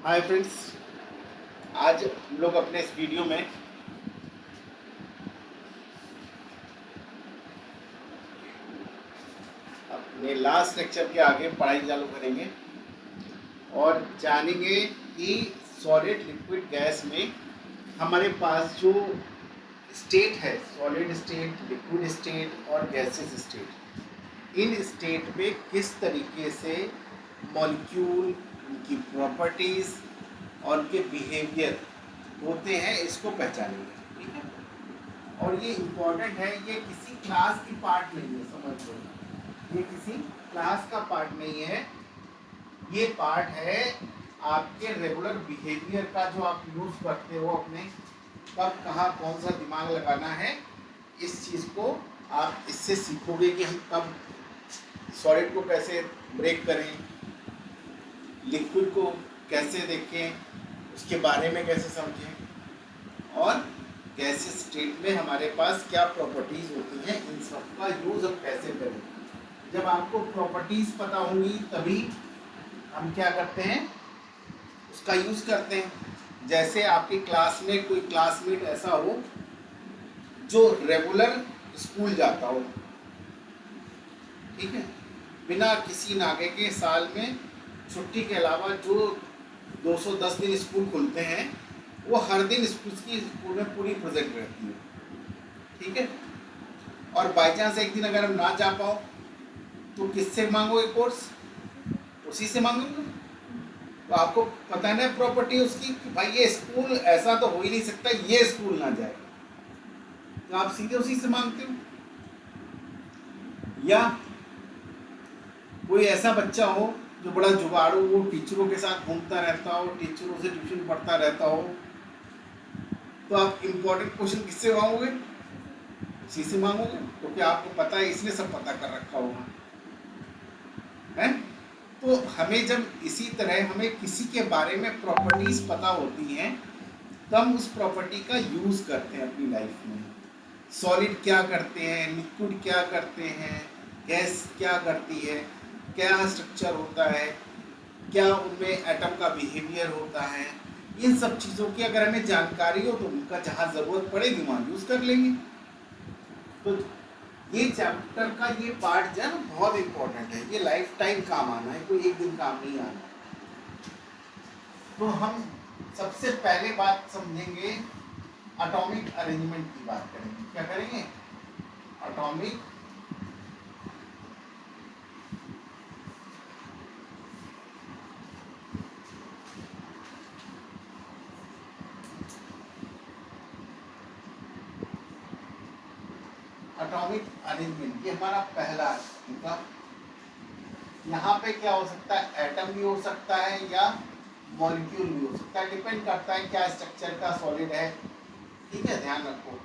Hi friends, आज हम लोग अपने इस वीडियो में अपने लास्ट लेक्चर के आगे पढ़ाई चालू करेंगे और जानेंगे कि सॉलिड लिक्विड गैस में हमारे पास जो स्टेट है, सॉलिड स्टेट, लिक्विड स्टेट और गैसेस स्टेट, इन स्टेट पे किस तरीके से मॉलिक्यूल, उनकी प्रॉपर्टीज़ और उनके बिहेवियर होते हैं, इसको पहचानेंगे। ठीक है, और ये इम्पोर्टेंट है, ये किसी क्लास की पार्ट नहीं है, समझ लो, ये किसी क्लास का पार्ट नहीं है, ये पार्ट है आपके रेगुलर बिहेवियर का, जो आप यूज़ करते हो अपने, कब कहाँ कौन सा दिमाग लगाना है, इस चीज़ को आप इससे सीखोगे कि हम कब सॉलिड को कैसे ब्रेक करें, लिक्विड को कैसे देखें, उसके बारे में कैसे समझें, और गैसेस स्टेट में हमारे पास क्या प्रॉपर्टीज़ होती हैं, इन सब का यूज़ हम कैसे करें। जब आपको प्रॉपर्टीज़ पता होंगी तभी हम क्या करते हैं, उसका यूज़ करते हैं। जैसे आपकी क्लास में कोई क्लासमेट ऐसा हो जो रेगुलर स्कूल जाता हो, ठीक है, बिना किसी नागे के साल में छुट्टी के अलावा जो 210 दिन स्कूल खुलते हैं, वो हर दिन स्कूल में पूरी प्रेजेंट रहती है। ठीक है, और बाई चांस एक दिन अगर हम ना जा पाओ तो किससे मांगोगे कोर्स? उसी से मांगोगे। तो आपको पता है ना प्रॉपर्टी उसकी कि भाई ये स्कूल ऐसा तो हो ही नहीं सकता ये स्कूल ना जाए, तो आप सीधे उसी से मांगते हो। या कोई ऐसा बच्चा हो जो बड़ा जुगाड़ू, वो टीचरों के साथ घूमता रहता हो, टीचरों से ट्यूशन पढ़ता रहता हो, तो आप इम्पोर्टेंट क्वेश्चन किससे मांगोगे? उसी से मांगोगे, क्योंकि आपको पता है, इसने सब पता कर रखा होगा, है। तो हमें जब इसी तरह हमें किसी के बारे में प्रॉपर्टीज पता होती हैं, तब उस प्रॉपर्टी का यूज करते हैं अपनी लाइफ में। सॉलिड क्या करते हैं, लिक्विड क्या करते हैं, गैस क्या करती है, क्या स्ट्रक्चर होता है, क्या उनमें एटम का बिहेवियर होता है, इन सब चीज़ों की अगर हमें जानकारी हो तो उनका जहाँ ज़रूरत पड़ेगी वहाँ यूज़ कर लेंगे। तो ये चैप्टर का ये पार्ट जो है ना, बहुत इंपॉर्टेंट है, ये लाइफ टाइम काम आना है, कोई एक दिन काम नहीं आना। तो हम सबसे पहले बात समझेंगे, एटॉमिक अरेंजमेंट की बात करेंगे। क्या करेंगे? एटॉमिक एटॉमिक अरेंजमेंट, ये हमारा पहला है। यहाँ पे क्या हो सकता है, एटम भी हो सकता है या मॉलिक्यूल भी हो सकता है, डिपेंड करता है क्या स्ट्रक्चर का सॉलिड है। ठीक है, ध्यान रखो,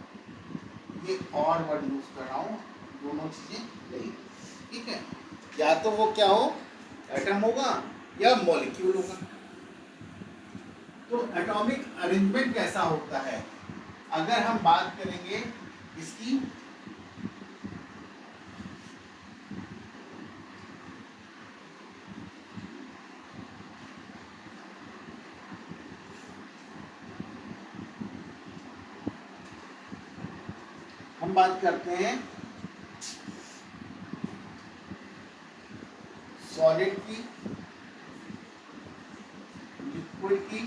ये और वर्ड यूज कर रहा हूँ, दोनों चीजें नहीं। ठीक है, या तो वो क्या हो, एटम होगा या मॉलिक्यूल होगा। तो एटॉमिक अरेंजमेंट कैसा होता है, अगर हम बात करेंगे इसकी, हम बात करते हैं सॉलिड की, लिक्विड की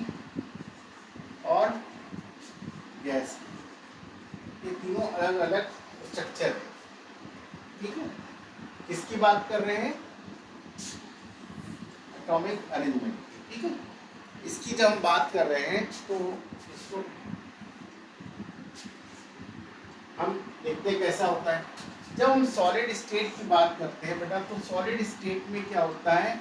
और गैस की। ये तीनों अलग अलग स्ट्रक्चर है। ठीक है, किसकी बात कर रहे हैं? Atomic arrangement. ठीक है, इसकी जब हम बात कर रहे हैं तो इसको हम देखते हैं कैसा होता है। जब हम सॉलिड स्टेट की बात करते हैं बेटा, तो सॉलिड स्टेट में क्या होता है,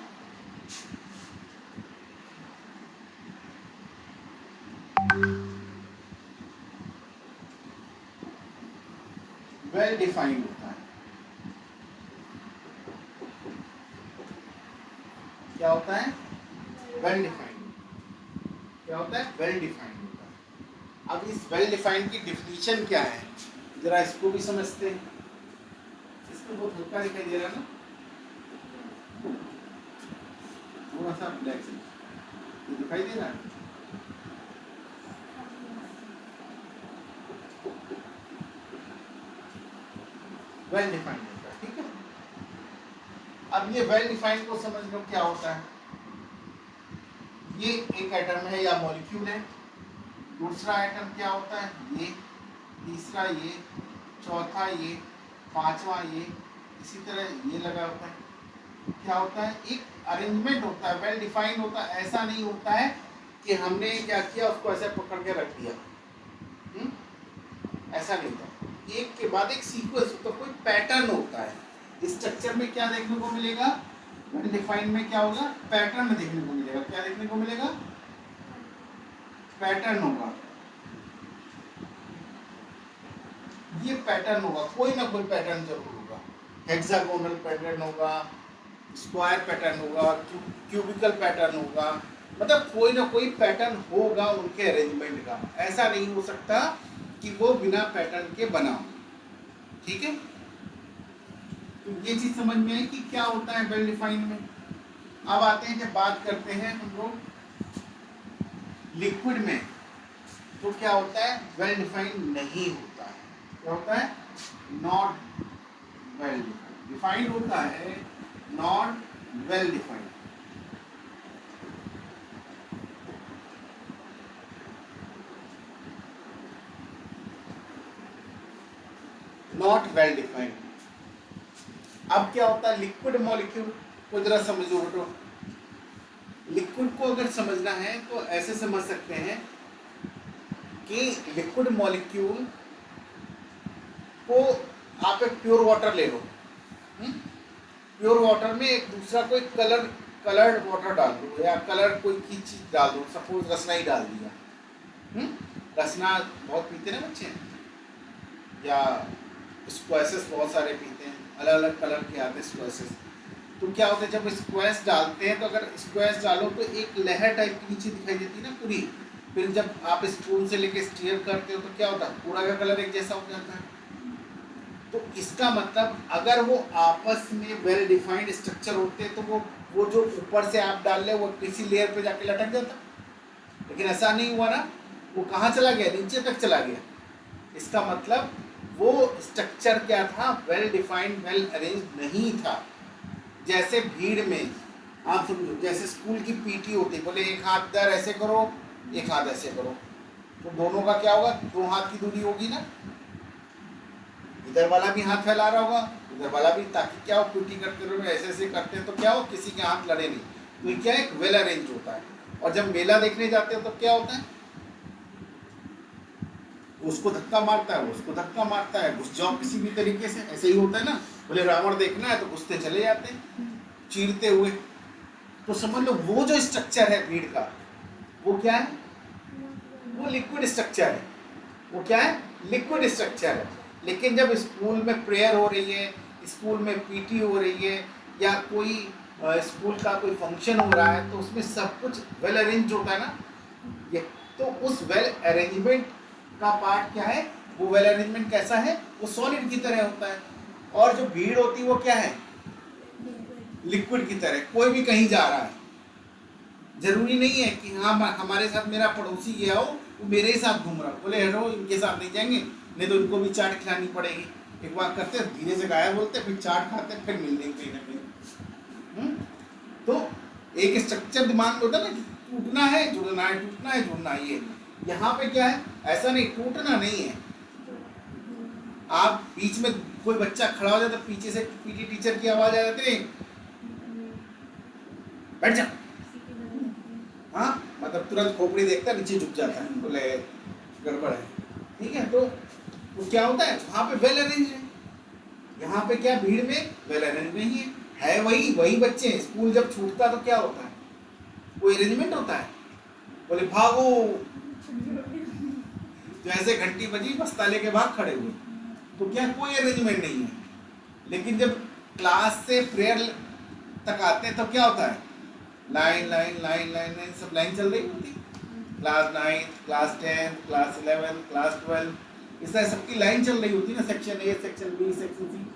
वेल डिफाइंड होता है। क्या होता है? Well defined. क्या होता है? वेल डिफाइंड होता है। अब इस वेल डिफाइंड की डिफिनीशन क्या है, जरा इसको भी समझते हैं। इसको बहुत हल्का दिखाई दे रहा है ना, थोड़ा सा ब्लैक से दिखाई दे रहा है? वेल डिफाइंड होता है, ठीक है। अब ये वेल डिफाइंड को समझ लो क्या होता है। ये एक एटम है या मॉलिक्यूल है, दूसरा एटम क्या होता है ये, तीसरा ये, चौथा ये, पांचवा ये, इसी तरह ये लगा होता है। क्या होता है, एक अरेंजमेंट होता है, वेल डिफाइंड होता है। ऐसा नहीं होता है कि हमने क्या किया उसको ऐसे पकड़ के रख दिया, ऐसा नहीं होता। एक के बाद एक सीक्वेंस होता है, कोई पैटर्न होता है। स्ट्रक्चर में क्या देखने को मिलेगा, वेल डिफाइंड में क्या होगा, पैटर्न देखने को मिलेगा। क्या देखने को मिलेगा, पैटर्न होगा। ये पैटर्न होगा, कोई ना कोई पैटर्न जरूर होगा। हेक्सागोनल पैटर्न होगा, स्क्वायर पैटर्न होगा, क्यूबिकल पैटर्न होगा, मतलब कोई ना कोई पैटर्न होगा उनके अरेंजमेंट का। ऐसा नहीं हो सकता कि वो बिना पैटर्न के बना हो, ठीक है। तो ये चीज समझ में आई कि क्या होता है वेल डिफाइंड में। अब आते हैं, जब बात करते हैं हम लोग लिक्विड में, तो क्या होता है, वेल डिफाइंड नहीं होता है। क्या होता है, नॉट वेल डिफाइंड। डिफाइंड होता है, not well defined. Not well defined. अब क्या होता है, लिक्विड मॉलिक्यूल को जरा समझो बेटो। लिक्विड को अगर समझना है तो ऐसे समझ सकते हैं कि लिक्विड मॉलिक्यूल को आप एक प्योर वाटर ले लो, प्योर वाटर में एक दूसरा कोई कलर्ड वाटर डाल दो, या कलर कोई की चीज डाल दो, सपोज रसना ही डाल दिया। रसना बहुत पीते ना बच्चे, या स्क्वैशेस बहुत सारे पीते हैं, अलग अलग कलर के आते हैं स्क्वैशेस। तो क्या होता है, जब स्क्वैश डालते हैं तो अगर स्क्वैश डालो तो एक लहर टाइप की नीचे दिखाई देती है ना पूरी। फिर जब आप स्पून से लेके स्टीयर करते हो तो क्या होता है, पूरा का कलर एक जैसा हो जाता है। तो इसका मतलब अगर वो आपस में वेल डिफाइंड स्ट्रक्चर होते तो वो जो ऊपर से आप डाल ले वो किसी लेयर पे जाके लटक जाता, लेकिन ऐसा नहीं हुआ ना, वो कहाँ चला गया, नीचे तक चला गया। इसका मतलब वो स्ट्रक्चर क्या था, वेल डिफाइंड, वेल अरेंज नहीं था। जैसे भीड़ में आप समझो, जैसे स्कूल की पीटी होती, बोले एक हाथ इधर ऐसे करो, एक हाथ ऐसे करो, तो दोनों का क्या होगा, 2 हाथ की दूरी होगी ना। इधर वाला भी हाथ फैला रहा होगा, उधर वाला भी, ताकि क्या हो, पीटी करते रहो, ऐसे ऐसे करते हैं तो क्या हो, किसी के हाथ लड़े नहीं। तो ये क्या, एक वेल अरेंज होता है। और जब मेला देखने जाते हो तो क्या होता है, उसको धक्का मारता है, उसको धक्का मारता है, घुस जाओ किसी भी तरीके से, ऐसे ही होता है ना। बोले रावण देखना है तो घुसते चले जाते हैं चीरते हुए। तो समझ लो वो जो स्ट्रक्चर है भीड़ का, वो क्या है, वो लिक्विड स्ट्रक्चर है। वो क्या है, लिक्विड स्ट्रक्चर है। लेकिन जब स्कूल में प्रेयर हो रही है, स्कूल में पीटी हो रही है, या कोई स्कूल का कोई फंक्शन हो रहा है, तो उसमें सब कुछ वेल अरेंज होता है ना। ये तो उस वेल अरेंजमेंट का पार्ट क्या है, वो वेल अरेंजमेंट कैसा है, वो सॉलिड की तरह होता है। और जो भीड़ होती है वो क्या है, लिक्विड की तरह। कोई भी कहीं जा रहा है, जरूरी नहीं है कि हाँ हमारे साथ मेरा पड़ोसी गया हो, वो मेरे ही साथ घूम रहा हो, बोले हेरो इनके साथ नहीं जाएंगे, नहीं तो इनको भी चाट खिलानी पड़ेगी। एक बार करते धीरे से गायब बोलते, फिर चाट खाते, फिर मिल देंगे कहीं ना कहीं। तो एक स्ट्रक्चर दिमाग में होता है ना, टूटना है जुड़ना है, टूटना है जुड़ना है। ये यहाँ पे क्या है, ऐसा नहीं, टूटना नहीं है। आप बीच में कोई बच्चा खड़ा हो जाता, पीछे से पीटी टीचर की आवाज आ जाती है, बैठ जा, हाँ, मतलब तुरंत खोपड़ी देखता है, नीचे झुक जाता है, बोले गड़बड़ है, ठीक है। तो क्या होता है, वहां पे वेल अरेंज है। यहाँ पे क्या, भीड़ में वेल अरेंज नहीं है वही बच्चे हैं। स्कूल जब छूटता तो क्या होता है, कोई अरेंजमेंट होता है, बोले भागो, जैसे घंटी बजी बस्ता लेके भाग खड़े हुए, तो क्या कोई अरेंजमेंट नहीं है। लेकिन जब क्लास से प्रेयर तक आते हैं तो क्या होता है, line line line line line, सब लाइन चल रही होती। क्लास 9, क्लास 10, क्लास 11, क्लास 12, इस तरह सबकी लाइन चल रही होती है ना, section A, section B, section C.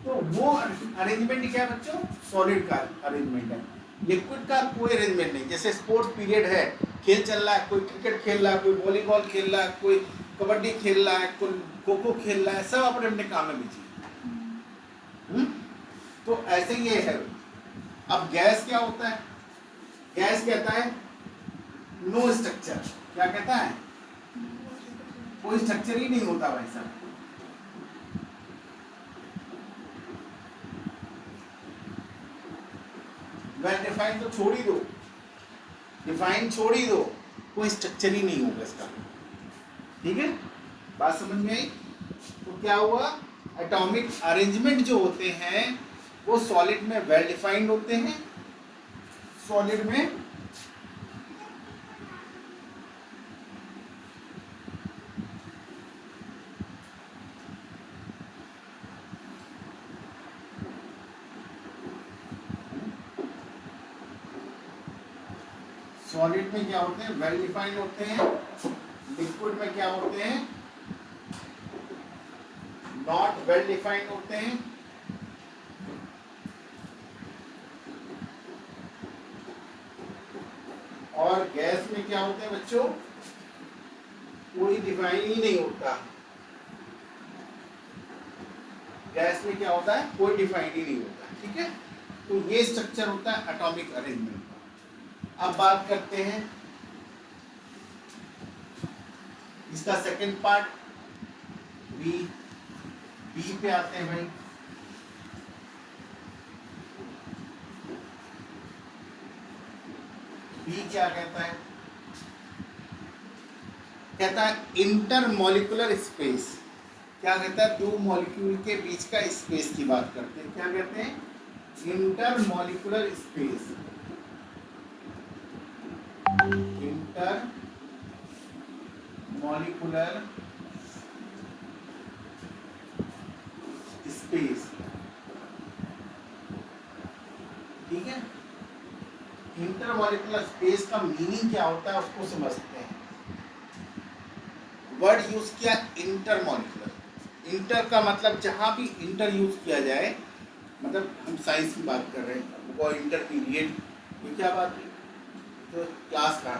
तो वो अरेंजमेंट क्या है बच्चों, सॉलिड का अरेंजमेंट है। लिक्विड का कोई अरेंजमेंट नहीं। जैसे स्पोर्ट्स पीरियड है, खेल चल रहा है, कोई क्रिकेट खेल रहा है, कोई वॉलीबॉल खेल रहा है, कोई कबड्डी खेल रहा है, कोई खो खो खेल रहा है, सब अपने अपने काम में बिजी। तो ऐसे ही ये है। अब गैस क्या होता है? गैस कहता है नो स्ट्रक्चर। क्या कहता है? कोई स्ट्रक्चर ही नहीं होता भाई साहब। वेल डिफाइन तो छोड़ ही दो, डिफाइन छोड़ ही दो, कोई स्ट्रक्चर ही नहीं होगा इसका। ठीक है, बात समझ में आई? तो क्या हुआ, एटॉमिक अरेंजमेंट जो होते हैं वो सॉलिड में वेल डिफाइंड होते हैं। सॉलिड में सॉलिड में क्या होते हैं, वेल डिफाइंड होते हैं। लिक्विड में क्या होते हैं, नॉट वेल डिफाइंड होते हैं। और गैस में क्या होते हैं बच्चों, कोई डिफाइन ही नहीं होता। गैस में क्या होता है, कोई डिफाइन ही नहीं होता। ठीक है, तो ये स्ट्रक्चर होता है एटॉमिक अरेंजमेंट का। अब बात करते हैं इसका सेकंड पार्ट, बी। बी पे आते हैं भाई। बी क्या कहता है? कहता है इंटरमॉलिक्यूलर स्पेस। क्या कहता है? दो मॉलिक्यूल के बीच का स्पेस की बात करते हैं। क्या कहते हैं? Intermolecular space. Inter molecular space. ठीक है, इंटरमॉलिक्यूलर स्पेस का मीनिंग क्या होता है उसको समझते हैं। वर्ड यूज किया इंटरमॉलिक्यूलर। इंटर का मतलब जहां भी इंटर यूज किया जाए, मतलब हम साइंस की बात कर रहे हैं, वो इंटरमीडिएट, ये क्या बात है, तो क्लास का।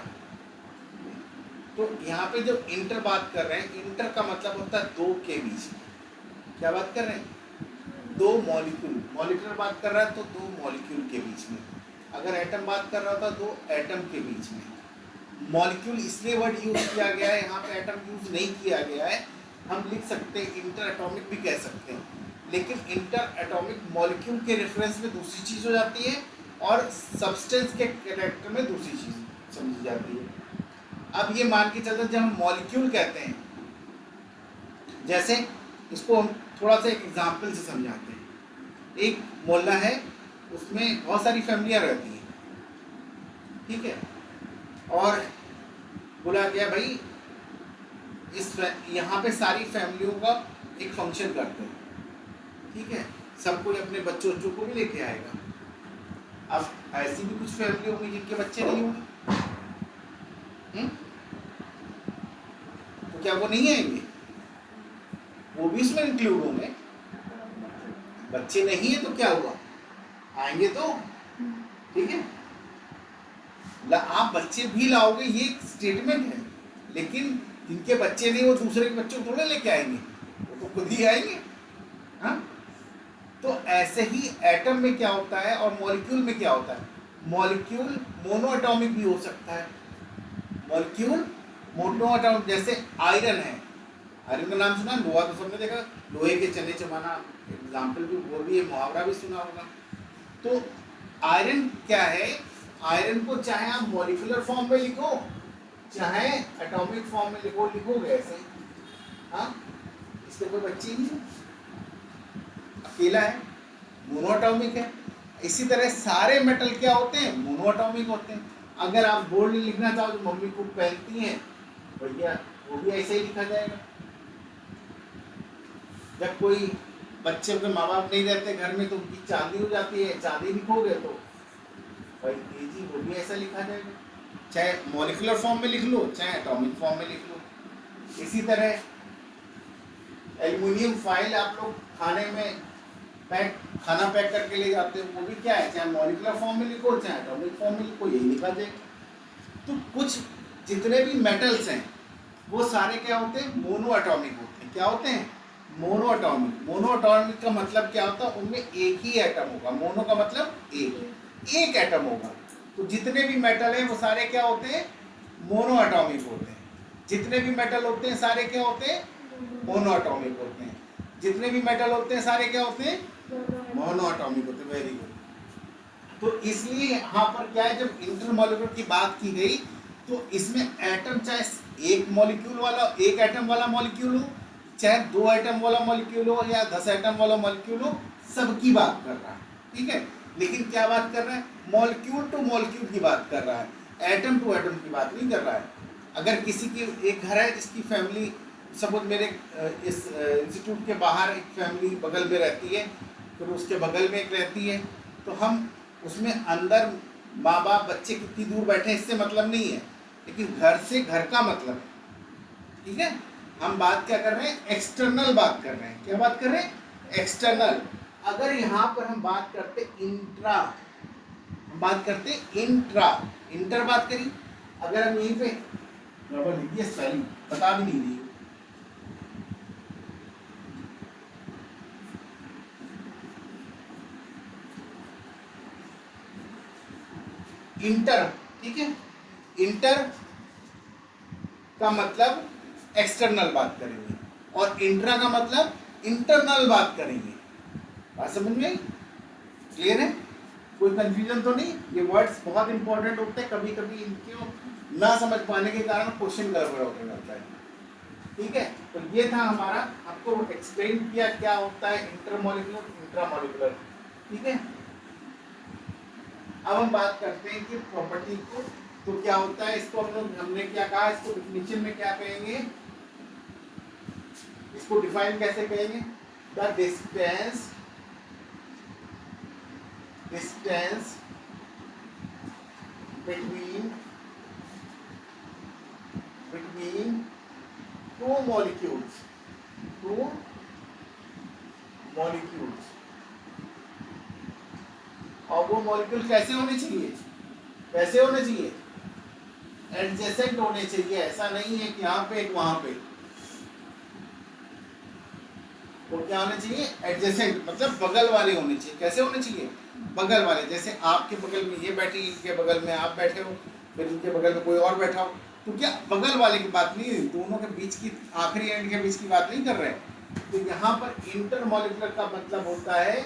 तो यहाँ पे जब इंटर बात कर रहे हैं, इंटर का मतलब होता है दो के बीच में। क्या बात कर रहे हैं? दो मॉलिक्यूल। मॉलिक्यूलर बात कर रहा है तो दो मॉलिक्यूल के बीच में। अगर एटम बात कर रहा था, दो एटम के बीच में। मॉलिक्यूल इसलिए वर्ड यूज किया गया है, यहाँ पे एटम यूज नहीं किया गया है। हम लिख सकते हैं इंटर एटॉमिक भी कह सकते हैं, लेकिन इंटर एटॉमिक मॉलिक्यूल के रेफरेंस में दूसरी चीज हो जाती है और सब्सटेंस के कैरेक्टर में दूसरी चीज समझी जाती है। अब ये मान के चलते जब हम मॉलिक्यूल कहते हैं, जैसे इसको हम थोड़ा सा एक एग्जाम्पल से समझाते हैं। एक मोहल्ला है, उसमें बहुत सारी फैमिलियाँ रहती हैं। ठीक है, और बोला गया भाई इस यहाँ पे सारी फैमिलियों का एक फंक्शन करते हैं। ठीक है, सब कोई अपने बच्चों को भी लेके आएगा। अब ऐसी भी कुछ फैमिली होंगी जिनके बच्चे नहीं होंगे, तो क्या वो नहीं आएंगे? वो भी इसमें इंक्लूड होंगे। बच्चे नहीं है तो क्या हुआ, आएंगे तो। ठीक है, आप बच्चे भी लाओगे ये एक स्टेटमेंट है, लेकिन जिनके बच्चे नहीं वो दूसरे के बच्चों को थोड़े लेके आएंगे, वो तो खुद ही आएंगे। हाँ, तो ऐसे ही एटम में क्या होता है और मॉलिक्यूल में क्या होता है। मॉलिक्यूल मोनो एटॉमिक भी हो सकता है। मॉलिक्यूल मोनो एटॉमिक, जैसे आयरन है, आयरन का नाम सुना, लोहा तो सबने देखा, लोहे के चने चबाना एग्जाम्पल भी, वो भी मुहावरा भी सुना होगा। तो आयरन क्या है, आयरन को चाहे आप मॉलिक्यूलर फॉर्म में लिखो चाहे एटॉमिक फॉर्म में लिखोगे ऐसे। हाँ, इसके कोई बच्चे नहीं, अकेला है, मोनोएटॉमिक है। इसी तरह सारे मेटल क्या होते हैं, मोनोएटॉमिक होते हैं। अगर आप बोल्ड लिखना चाहो तो मम्मी को पहनती हैं भैया, वो भी ऐसे ही लिखा जाएगा। जब कोई बच्चे के माँ बाप नहीं रहते घर में तो उनकी चांदी हो जाती है, चांदी लिखोगे तो भाई तेजी, वो भी ऐसा लिखा जाएगा, चाहे मॉलिक्यूलर फॉर्म में लिख लो चाहे एटॉमिक फॉर्म में लिख लो। इसी तरह एल्युमिनियम फाइल आप लोग खाने में पैक खाना पैक करके ले जाते हो, वो भी क्या है, चाहे मॉलिक्यूलर फॉर्म में लिखो चाहे एटॉमिक फॉर्म में लिखो, यही लिखा जाएगा। तो कुछ जितने भी मेटल्स हैं वो सारे क्या होते हैं, मोनो एटॉमिक होते हैं। क्या होते हैं, मोनो एटॉमिक। मोनो एटॉमिक का मतलब क्या होता है, उनमें एक ही एटम होगा। मोनो का मतलब एक एटम होगा। तो जितने भी मेटल हैं वो सारे क्या होते हैं, मोनो एटॉमिक होते हैं। जितने भी मेटल होते हैं सारे क्या होते हैं, मोनो एटॉमिक होते हैं। जितने भी मेटल होते हैं सारे क्या होते हैं, मोनो एटॉमिक होते हैं। Very good. तो इसलिए यहाँ पर क्या है, जब इंटरमॉलिक्यूलर की बात की गई तो इसमें एटम चाहे एक मॉलिक्यूल वाला, एक एटम वाला मॉलिक्यूल हो, चाहे 2 एटम वाला मॉलिक्यूल हो या 10 एटम वाला मॉलिक्यूल हो, सबकी बात कर रहा है। ठीक है, लेकिन क्या बात कर रहा है, मॉलिक्यूल टू मॉलिक्यूल की बात कर रहा है, एटम टू एटम की बात नहीं कर रहा है। अगर किसी की एक घर है जिसकी फैमिली, सपोज मेरे इस इंस्टीट्यूट के बाहर एक फैमिली बगल में रहती है, फिर उसके बगल में एक रहती है, तो हम उसमें अंदर माँ बाप बच्चे कितनी दूर बैठे हैं इससे मतलब नहीं है, लेकिन घर से घर का मतलब है। ठीक है, हम बात क्या कर रहे हैं, एक्सटर्नल बात कर रहे हैं। क्या बात कर रहे हैं, एक्सटर्नल। अगर यहाँ पर हम बात करते इंट्रा, हम बात करते इंट्रा, इंटर बात करी, अगर हम यहीं पे बराबर लिखिए, स्पेलिंग बता भी नहीं रही, इंटर। ठीक है, इंटर का मतलब एक्सटर्नल बात करेंगे और इंट्रा का मतलब इंटरनल बात करेंगे। बात समझ में आई, क्लियर है, कोई कंफ्यूजन तो नहीं। ये वर्ड्स बहुत इंपॉर्टेंट होते हैं, कभी कभी इनको ना समझ पाने के कारण क्वेश्चन गड़बड़ होने लगता है। ठीक है, तो ये था हमारा, आपको एक्सप्लेन किया क्या होता है इंटरमॉलिक्यूलर, इंट्रामॉलिक्यूलर। ठीक है, अब हम बात करते हैं कि प्रॉपर्टी को, तो क्या होता है इसको हमने क्या कहा, इसको डिफिनीशन में क्या कहेंगे, इसको डिफाइन कैसे कहेंगे, the distance between two molecules और वो मॉलिक्यूल कैसे होने चाहिए, कैसे होने चाहिए, एडजेसेंट होने चाहिए। ऐसा नहीं है कि यहाँ पे एक वहां पे, वो क्या होने चाहिए, एडजेसेंट मतलब बगल वाले होने चाहिए। कैसे होने चाहिए, बगल वाले। जैसे आपके बगल में ये बैठी, इनके बगल में आप बैठे हो, फिर इनके बगल में कोई और बैठा हो, तो क्या बगल वाले की बात नहीं, दोनों के बीच की, आखिरी एंड के बीच की बात नहीं कर रहे हैं। तो यहाँ पर इंटरमॉलिक्यूलर का मतलब होता है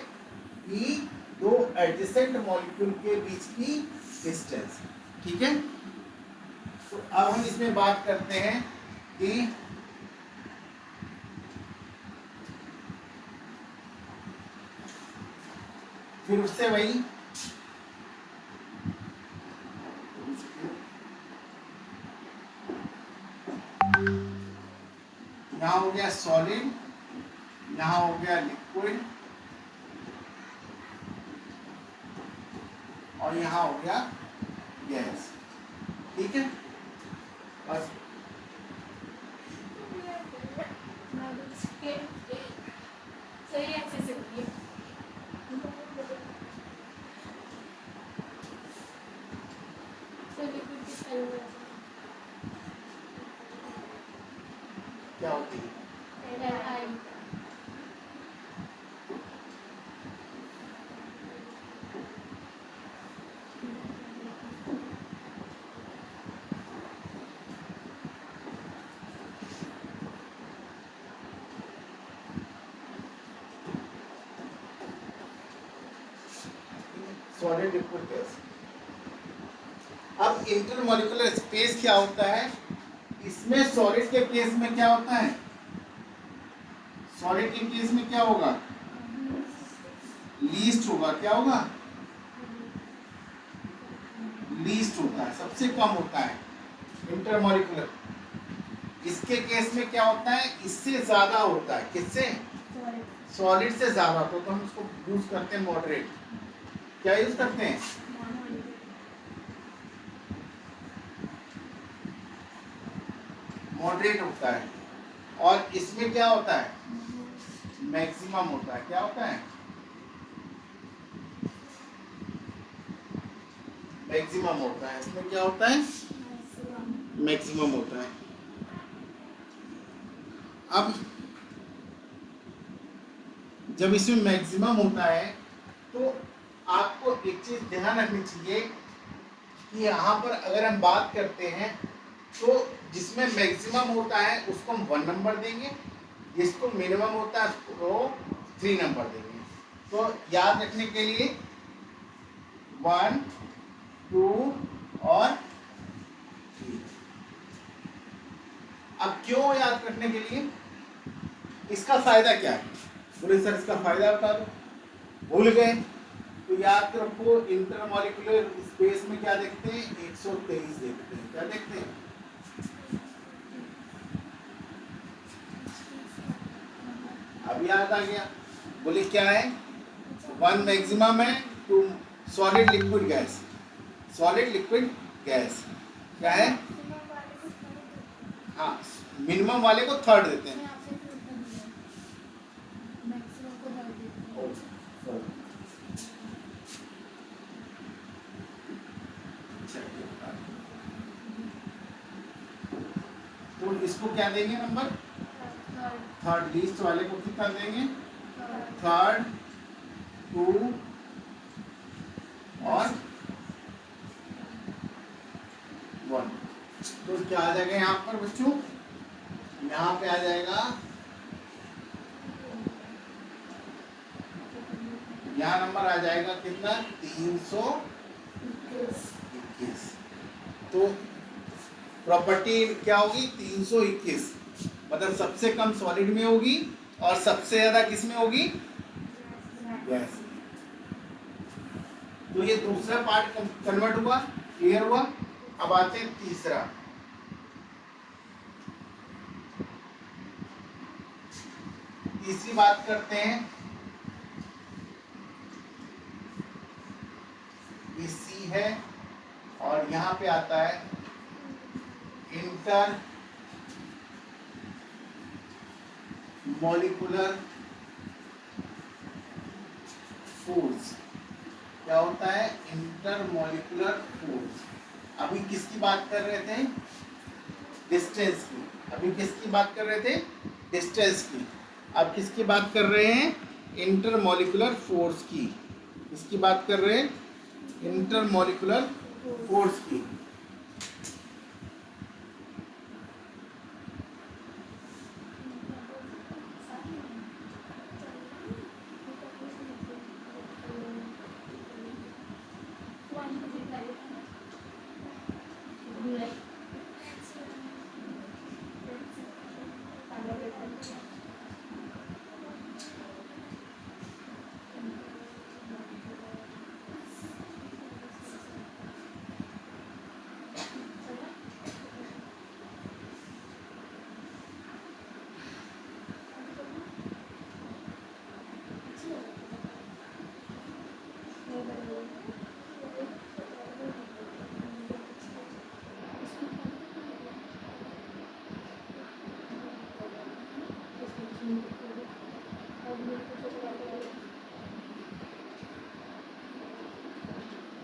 कि दो एडजेसेंट मॉलिक्यूल के बीच की डिस्टेंस। ठीक है, तो अब हम इसमें बात करते हैं कि फिर उससे वही यहाँ हो गया सॉलिड, यहाँ हो गया लिक्विड और यहाँ हो गया गैस। ठीक है, बस क्या होती है, सॉलिड लिक्विड गैस। अब इंटरमॉलिक्यूलर स्पेस क्या होता है, इसमें सॉलिड के केस में क्या होता है, सॉलिड के केस में क्या होगा, लीस्ट होगा। क्या होगा, लीस्ट होता है, सबसे कम होता है इंटरमॉलिक्यूलर। इसके केस में क्या होता है, इससे ज्यादा होता है। किससे, सॉलिड से ज्यादा। तो हम उसको यूज करते हैं मॉडरेट। क्या यूज करते हैं, मॉडरेट होता है। और इसमें क्या होता है, मैक्सिमम होता है। क्या होता है, मैक्सिमम होता है, इसमें क्या होता है, मैक्सिमम होता है। अब जब इसमें मैक्सिमम होता है तो आपको एक चीज ध्यान रखनी चाहिए कि यहाँ पर अगर हम बात करते हैं तो जिसमें मैक्सिमम होता है उसको हम 1 नंबर देंगे, जिसको मिनिमम होता है उसको 3 नंबर देंगे। तो याद रखने के लिए 1, 2 और 3। अब क्यों याद रखने के लिए, इसका फायदा क्या है, बोले सर इसका फायदा बता दो, भूल गए तो याद रखो। इंटरमॉलिक्यूलर स्पेस में क्या देखते हैं, 123 देखते हैं। क्या देखते हैं, अब याद आ गया। बोले क्या है, 1 मैक्सिमम है, 2 solid liquid gas, solid liquid gas क्या है, हाँ मिनिमम वाले को थर्ड देते हैं। तो इसको क्या देंगे नंबर, थर्ड। लीस्ट वाले को कितना देंगे, थर्ड, 2 और 1। तो क्या आ जाएगा यहाँ पर बच्चों, यहाँ पे आ जाएगा, यहाँ नंबर आ जाएगा कितना, 321। तो प्रॉपर्टी क्या होगी, 321, मतलब सबसे कम सॉलिड में होगी और सबसे ज्यादा किस में होगी, गैस। तो ये दूसरा पार्ट कन्वर्ट हुआ, क्लियर हुआ। अब आते हैं तीसरा, तीसरी बात करते हैं। ये सी है और यहाँ पे आता है इंटर मॉलिक्यूलर फोर्स। क्या होता है, इंटर मॉलिक्यूलर फोर्स। अभी किसकी बात कर रहे थे, डिस्टेंस की। अभी किसकी बात कर रहे थे, डिस्टेंस की। अब किसकी बात कर रहे हैं, इंटर मॉलिक्यूलर फोर्स की। किसकी बात कर रहे हैं, इंटर मॉलिक्यूलर फोर्स की।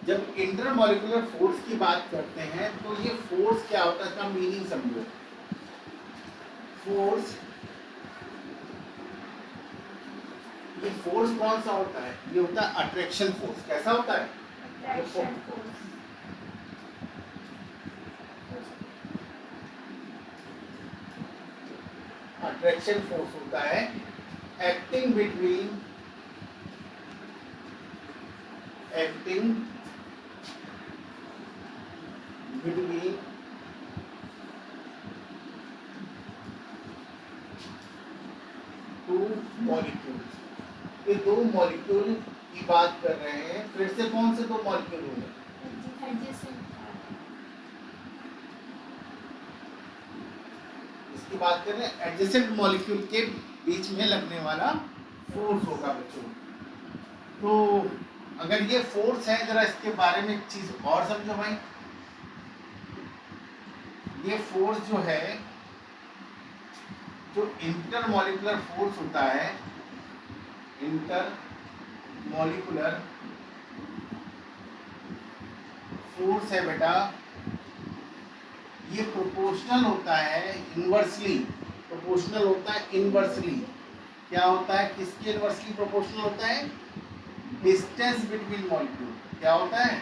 जब इंटरमॉलिक्यूलर फोर्स की बात करते हैं तो ये फोर्स क्या होता है, इसका मीनिंग समझो। फोर्स, ये फोर्स कौन सा होता है, ये होता है अट्रैक्शन फोर्स। कैसा होता है, अट्रैक्शन फोर्स। अट्रैक्शन फोर्स होता है acting between, acting between two molecules. ये दो मॉलिक्यूल की बात कर रहे हैं। फिर से कौन से दो मॉलिक्यूल होंगे, इसकी बात कर रहे हैं एडजेसेंट मॉलिक्यूल के बीच में लगने वाला फोर्स होगा बच्चों। तो अगर ये फोर्स है, जरा इसके बारे में एक चीज और समझो भाई। ये फोर्स जो है, जो इंटर मॉलिक्यूलर फोर्स होता है, इंटर मॉलिक्यूलर फोर्स है बेटा, ये प्रोपोर्शनल होता है इनवर्सली, प्रोपोर्शनल होता है इनवर्सली। क्या होता है, किसके इनवर्सली प्रोपोर्शनल होता है? Distance between molecule. क्या होता है?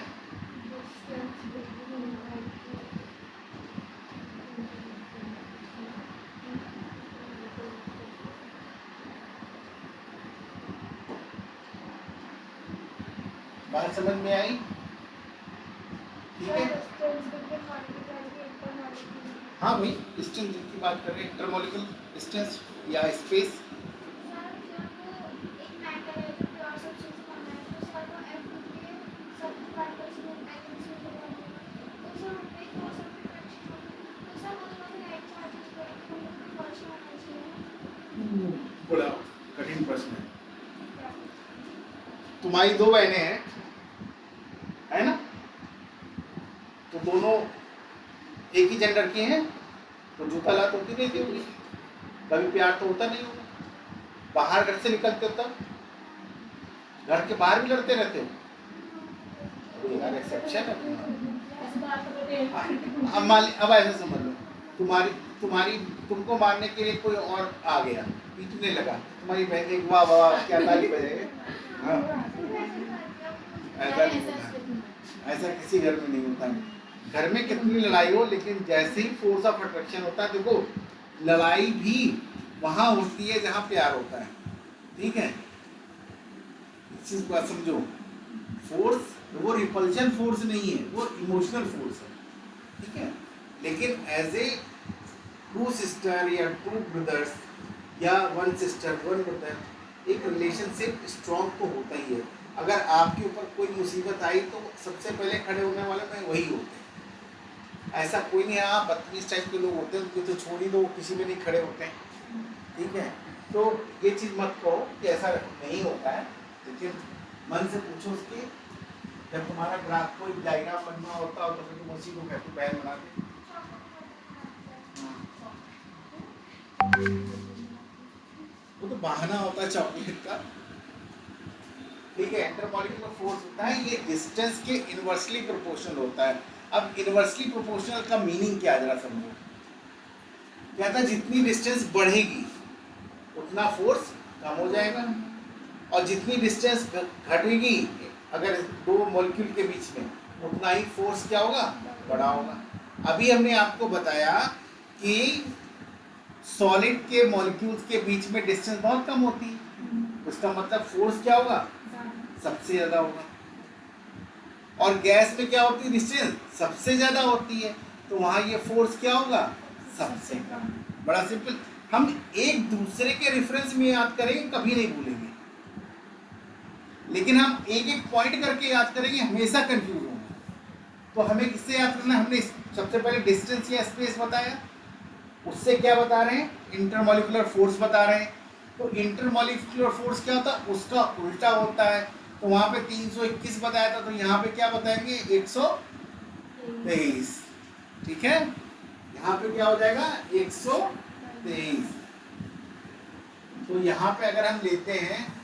बात समझ में आई? ठीक है, हाँ भाई, डिस्टेंस की बात कर रहे हैं, इंटरमॉलिक्यूल डिस्टेंस या स्पेस। बड़ा कठिन प्रश्न है। तुम्हारी दो बहनें हैं, है ना? तो दोनों एक ही जेंडर की हैं, तो जूता लात होती नहीं थी होगी, कभी प्यार तो होता नहीं होगा। बाहर घर से निकलते हो तब, घर के बाहर भी लड़ते रहते हो? यार एक्सेप्शन है। अब ऐसा समझ लो, तुम्हारी तुम्हारी तुमको मारने के लिए कोई और आ गया, पीटने लगा, तुम्हारी बहन एक वाह वाह क्या ताली बजाएगा? हाँ, ऐसा नहीं होता, ऐसा किसी घर में नहीं होता। घर में कितनी लड़ाई हो, लेकिन जैसे ही फोर्स ऑफ अट्रैक्शन होता है, देखो लड़ाई भी वहां होती है जहां प्यार होता है। ठीक है, इस चीज को समझो। फोर्स वो रिपल्शन फोर्स नहीं है, वो इमोशनल फोर्स है। ठीक है, लेकिन एज ए टू सिस्टर या टू ब्रदर्स या वन सिस्टर वन ब्रदर, एक रिलेशनशिप स्ट्रॉन्ग तो होता ही है। अगर आपके ऊपर कोई मुसीबत आई तो सबसे पहले खड़े होने वाले में वही होते हैं। ऐसा कोई नहीं है, हाँ 32 टाइप के लोग होते हैं, उनको तो छोड़ ही दो, किसी में नहीं खड़े होते हैं। ठीक है, तो ये चीज़ मत कहो कि ऐसा नहीं होता है, लेकिन मन से पूछो उसकी। जब तुम्हारा ग्राफ कोई डायग्राम बनना होता हो तो फिर तुम उसी को कहते बैन बना दे। वो तो बहाना होता है चॉकलेट का। ठीक है, इंटरमॉलिक्यूलर फोर्स होता है, ये डिस्टेंस के इनवर्सली प्रोपोर्शनल होता है। अब इनवर्सली प्रोपोर्शनल का मीनिंग क्या, जरा समझो। कहता है जितनी डिस्टेंस बढ़ेगी उतना फोर्स कम हो जाएगा, और जितनी डिस्टेंस घटेगी अगर दो मॉलिक्यूल के बीच में, उतना ही फोर्स क्या होगा, बड़ा होगा। अभी हमने आपको बताया कि सॉलिड के मॉलिक्यूल्स के बीच में डिस्टेंस बहुत कम होती है, उसका मतलब फोर्स क्या होगा, सबसे ज्यादा होगा। और गैस में क्या होती है, डिस्टेंस सबसे ज्यादा होती है, तो वहां ये फोर्स क्या होगा, सबसे कम। बड़ा सिंपल, हम एक दूसरे के रेफरेंस में याद करेंगे, कभी नहीं भूलेंगे, लेकिन हम एक एक पॉइंट करके याद करेंगे, हमेशा कंफ्यूज होंगे। तो हमें किससे याद करना है, हमने सबसे पहले डिस्टेंस या स्पेस बताया, उससे क्या बता रहे हैं, इंटरमॉलिक्यूलर फोर्स बता रहे हैं। तो इंटरमॉलिक्यूलर फोर्स क्या होता है, उसका उल्टा होता है। तो वहां पे 321 बताया था, तो यहाँ पे क्या बताएंगे, 123। ठीक है, यहाँ पे क्या हो जाएगा, 123। तो यहाँ पे अगर हम लेते हैं,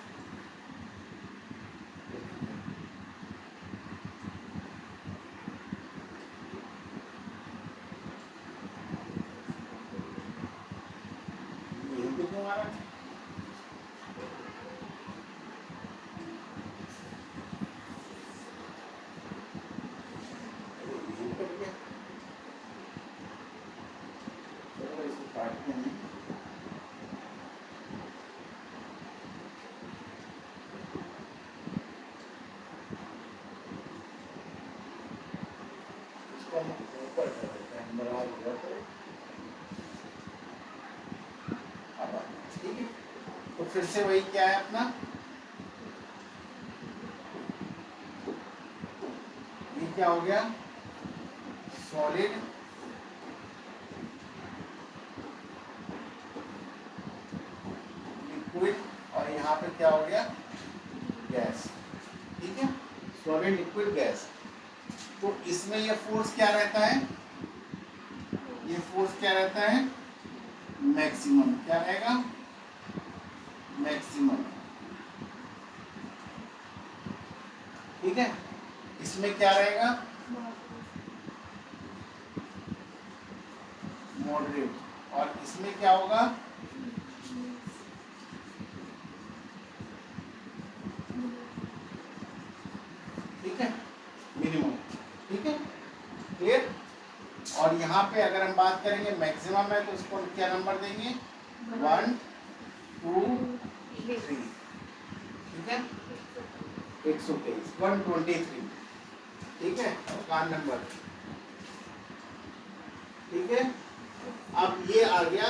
तो फिर से वही क्या है अपना, ये क्या हो गया, सॉलिड लिक्विड, और यहाँ पे क्या हो गया, गैस। ठीक है, सॉलिड लिक्विड गैस। तो इसमें ये फोर्स क्या रहता है, ये फोर्स क्या रहता है, मैक्सिमम। क्या रहेगा, मैक्सिमम। ठीक है, इसमें क्या रहेगा, मॉडरेट। और इसमें क्या होगा, ठीक है, मिनिमम, ठीक है, क्लियर। और यहाँ पे अगर हम बात करेंगे मैक्सिमम है तो उसको क्या नंबर देंगे, 1 2 3, ठीक है, 123, 123, ठीक है, कान नंबर, ठीक है। अब ये आ गया,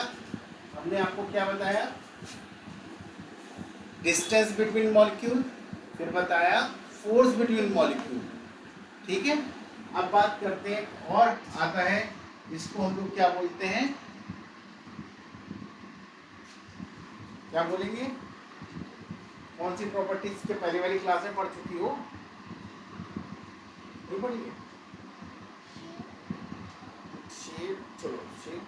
हमने आपको क्या बताया, डिस्टेंस बिटवीन मॉलिक्यूल, फिर बताया फोर्स बिटवीन मॉलिक्यूल, ठीक है। अब बात करते हैं और आता है जिसको हम लोग क्या बोलते हैं, क्या बोलेंगे, कौन सी प्रॉपर्टीज के पहले वाली क्लास में पढ़ चुकी हो, नहीं पढ़ी है, शेप, चलो शेप,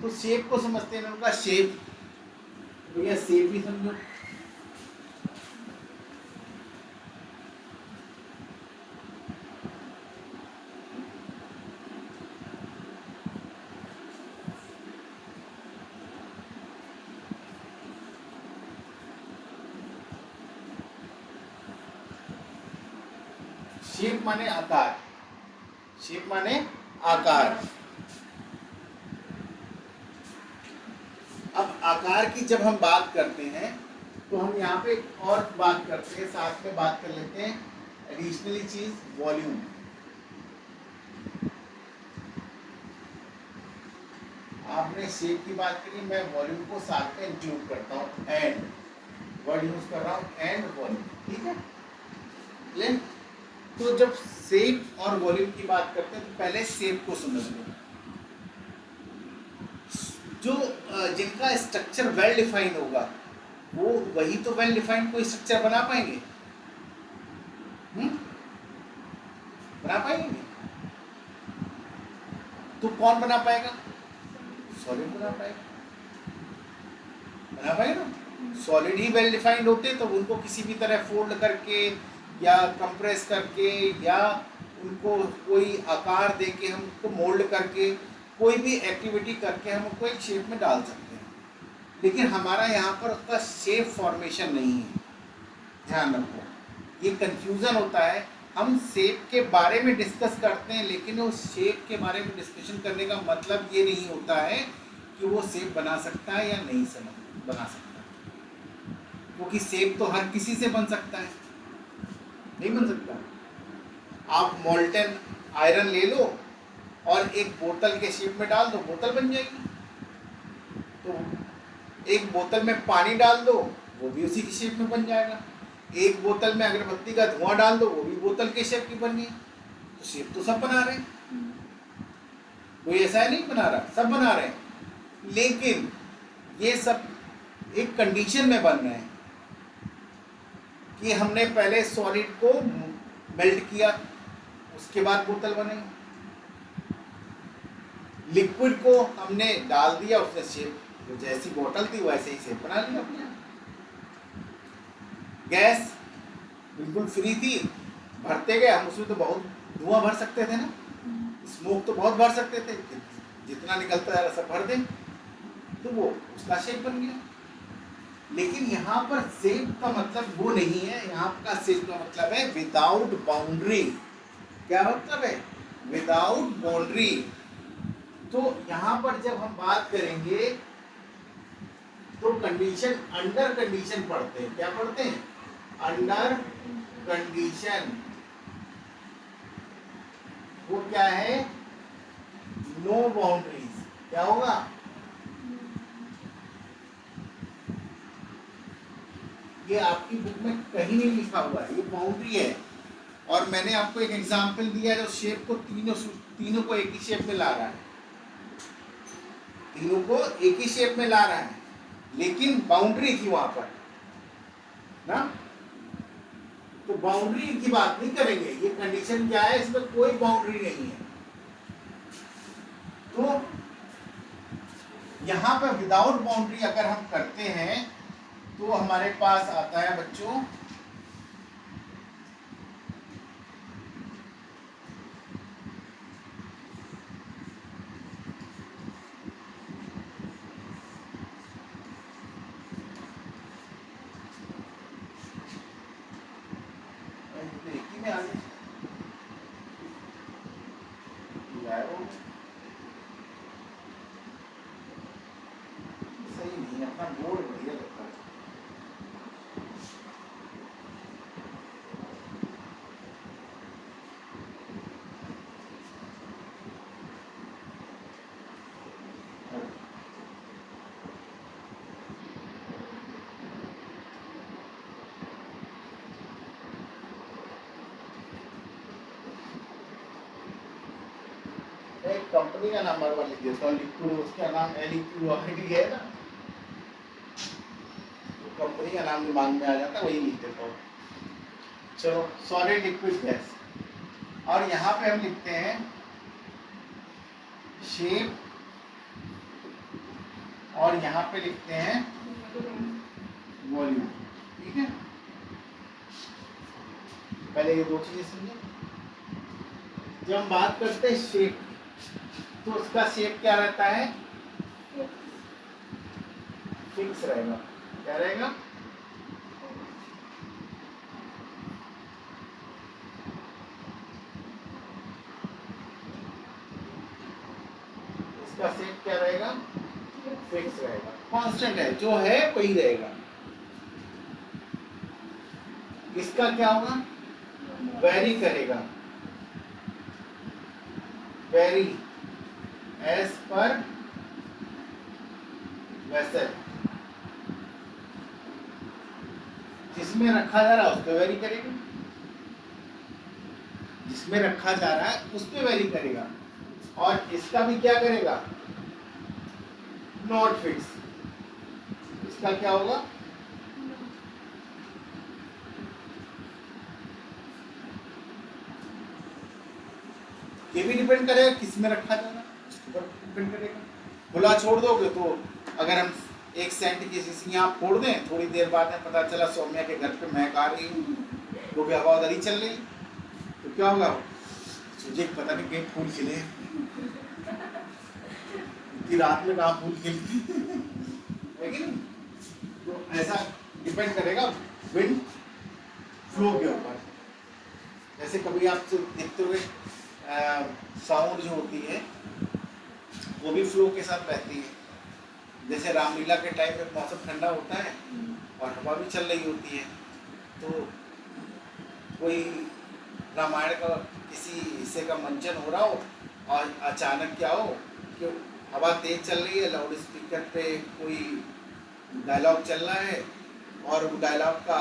तो शेप को समझते हैं, उनका शेप, भैया शेप भी समझो, शेप माने आकार, शेप माने आकार। अब आकार की जब हम बात करते हैं तो हम यहाँ पे एक और बात करते हैं, साथ में बात कर लेते हैं एडिशनली चीज, वॉल्यूम। आपने शेप की बात करी, मैं वॉल्यूम को साथ में इंक्लूड करता हूँ, एंड वर्ड यूज कर रहा हूँ, एंड वॉल्यूम, ठीक है, क्लियर। तो जब शेप और वॉल्यूम की बात करते हैं तो पहले शेप को समझ लो। जो जिनका स्ट्रक्चर वेल डिफाइंड होगा वो वही तो वेल डिफाइंड कोई स्ट्रक्चर बना पाएंगे, बना पाएंगे, तो कौन बना पाएगा, सॉलिड बना पाएगा, बना पाएगा ना। सॉलिड ही वेल डिफाइंड होते तो उनको किसी भी तरह फोल्ड करके या कंप्रेस करके या उनको कोई आकार देके हम उनको मोल्ड करके कोई भी एक्टिविटी करके हम उनको एक शेप में डाल सकते हैं, लेकिन हमारा यहाँ पर उसका शेप फॉर्मेशन नहीं है, ध्यान रखो, ये कंफ्यूजन होता है। हम शेप के बारे में डिस्कस करते हैं लेकिन उस शेप के बारे में डिस्कशन करने का मतलब ये नहीं होता है कि वो शेप बना सकता है या नहीं बना सकता, क्योंकि शेप तो हर किसी से बन सकता है, नहीं बन सकता। आप मोल्टन आयरन ले लो और एक बोतल के शेप में डाल दो, बोतल बन जाएगी। तो एक बोतल में पानी डाल दो, वो भी उसी की शेप में बन जाएगा। एक बोतल में अगरबत्ती का धुआं डाल दो, वो भी बोतल के शेप की बन गई। तो शेप तो सब बना रहे हैं, कोई ऐसा है नहीं बना रहा, सब बना रहे हैं, लेकिन ये सब एक कंडीशन में बन रहे हैं कि हमने पहले सॉलिड को मेल्ट किया, उसके बाद बोतल बनेगी। लिक्विड को हमने डाल दिया, उसने शेप, तो जैसी बोतल थी वैसे ही शेप बना लिया अपने। गैस बिल्कुल फ्री थी, भरते गए हम, उसमें तो बहुत धुआं भर सकते थे ना, स्मोक तो बहुत भर सकते थे, जितना निकलता जा रहा सब भर दें, तो वो उसका शेप बन गया। लेकिन यहाँ पर शेप का मतलब वो नहीं है, यहाँ का शेप का मतलब है विदाउट बाउंड्री। क्या मतलब है, विदाउट बाउंड्री। तो यहाँ पर जब हम बात करेंगे तो कंडीशन, अंडर कंडीशन पढ़ते हैं, क्या पढ़ते हैं, अंडर कंडीशन। वो क्या है, नो बाउंड्रीज। क्या होगा, ये आपकी बुक में कहीं नहीं लिखा हुआ है, ये बाउंड्री है। और मैंने आपको एक एग्जांपल दिया है जो शेप को तीनों को एक ही शेप में ला रहा है, तीनों को एक ही शेप में ला रहा है, लेकिन बाउंड्री थी वहां पर ना। तो बाउंड्री की बात नहीं करेंगे, ये कंडीशन क्या है, इसमें कोई बाउंड्री नहीं है। तो यहां पर विदाउट बाउंड्री अगर हम करते हैं तो हमारे पास आता है बच्चों में आ गए, सही नहीं है, अपना बोर्ड बढ़िया लगता है। एक कंपनी का नाम बार लिख देता हूँ, लिक्विड, उसका नाम LEQID है ना, तो कंपनी का नाम दिमाग में आ जाता है, वही लिख देता हूँ। चलो, सॉलिड लिक्विड गैस, और यहाँ पे हम लिखते हैं शेप, और यहाँ पे लिखते हैं वॉल्यूम। ठीक है, पहले ये दो चीजें समझो। जब हम बात करते हैं शेप, तो उसका शेप क्या रहता है? फिक्स रहेगा। क्या रहेगा? इसका शेप क्या रहेगा? फिक्स रहेगा, कांस्टेंट है, जो है वही रहेगा। इसका क्या होगा? वेरी करेगा, वेरी एज पर वेसल, जिसमें रखा जा रहा है उस पर वेरी करेगा, जिसमें रखा जा रहा है उस पर वेरी करेगा। और इसका भी क्या करेगा? Not fix. इसका क्या होगा? ये भी डिपेंड करेगा किस में रखा जा रहा है, उसके ऊपर डिपेंड करेगा। खुला छोड़ दोगे तो अगर हम एक सेंट की शीशी यहाँ फोड़ दें, थोड़ी देर बाद में पता चला सौम्या के घर पे महक आ रही है, वो भी हवा उधर ही चल रही, तो क्या होगा? सोचे पता नहीं कहीं फूल खिले, कि रात में कहाँ फूल खिलती है कि नहीं? तो ऐसा डिपेंड करेगा विंड फ्लो के ऊपर। जैसे कभी आप देखते हुए साउंड जो होती है वो भी फ्लो के साथ बहती है। जैसे रामलीला के टाइम में मौसम ठंडा होता है और हवा भी चल रही होती है, तो कोई रामायण का किसी हिस्से का मंचन हो रहा हो और अचानक क्या हो कि हवा तेज चल रही है, लाउड स्पीकर पे कोई डायलॉग चल रहा है और वो डायलॉग का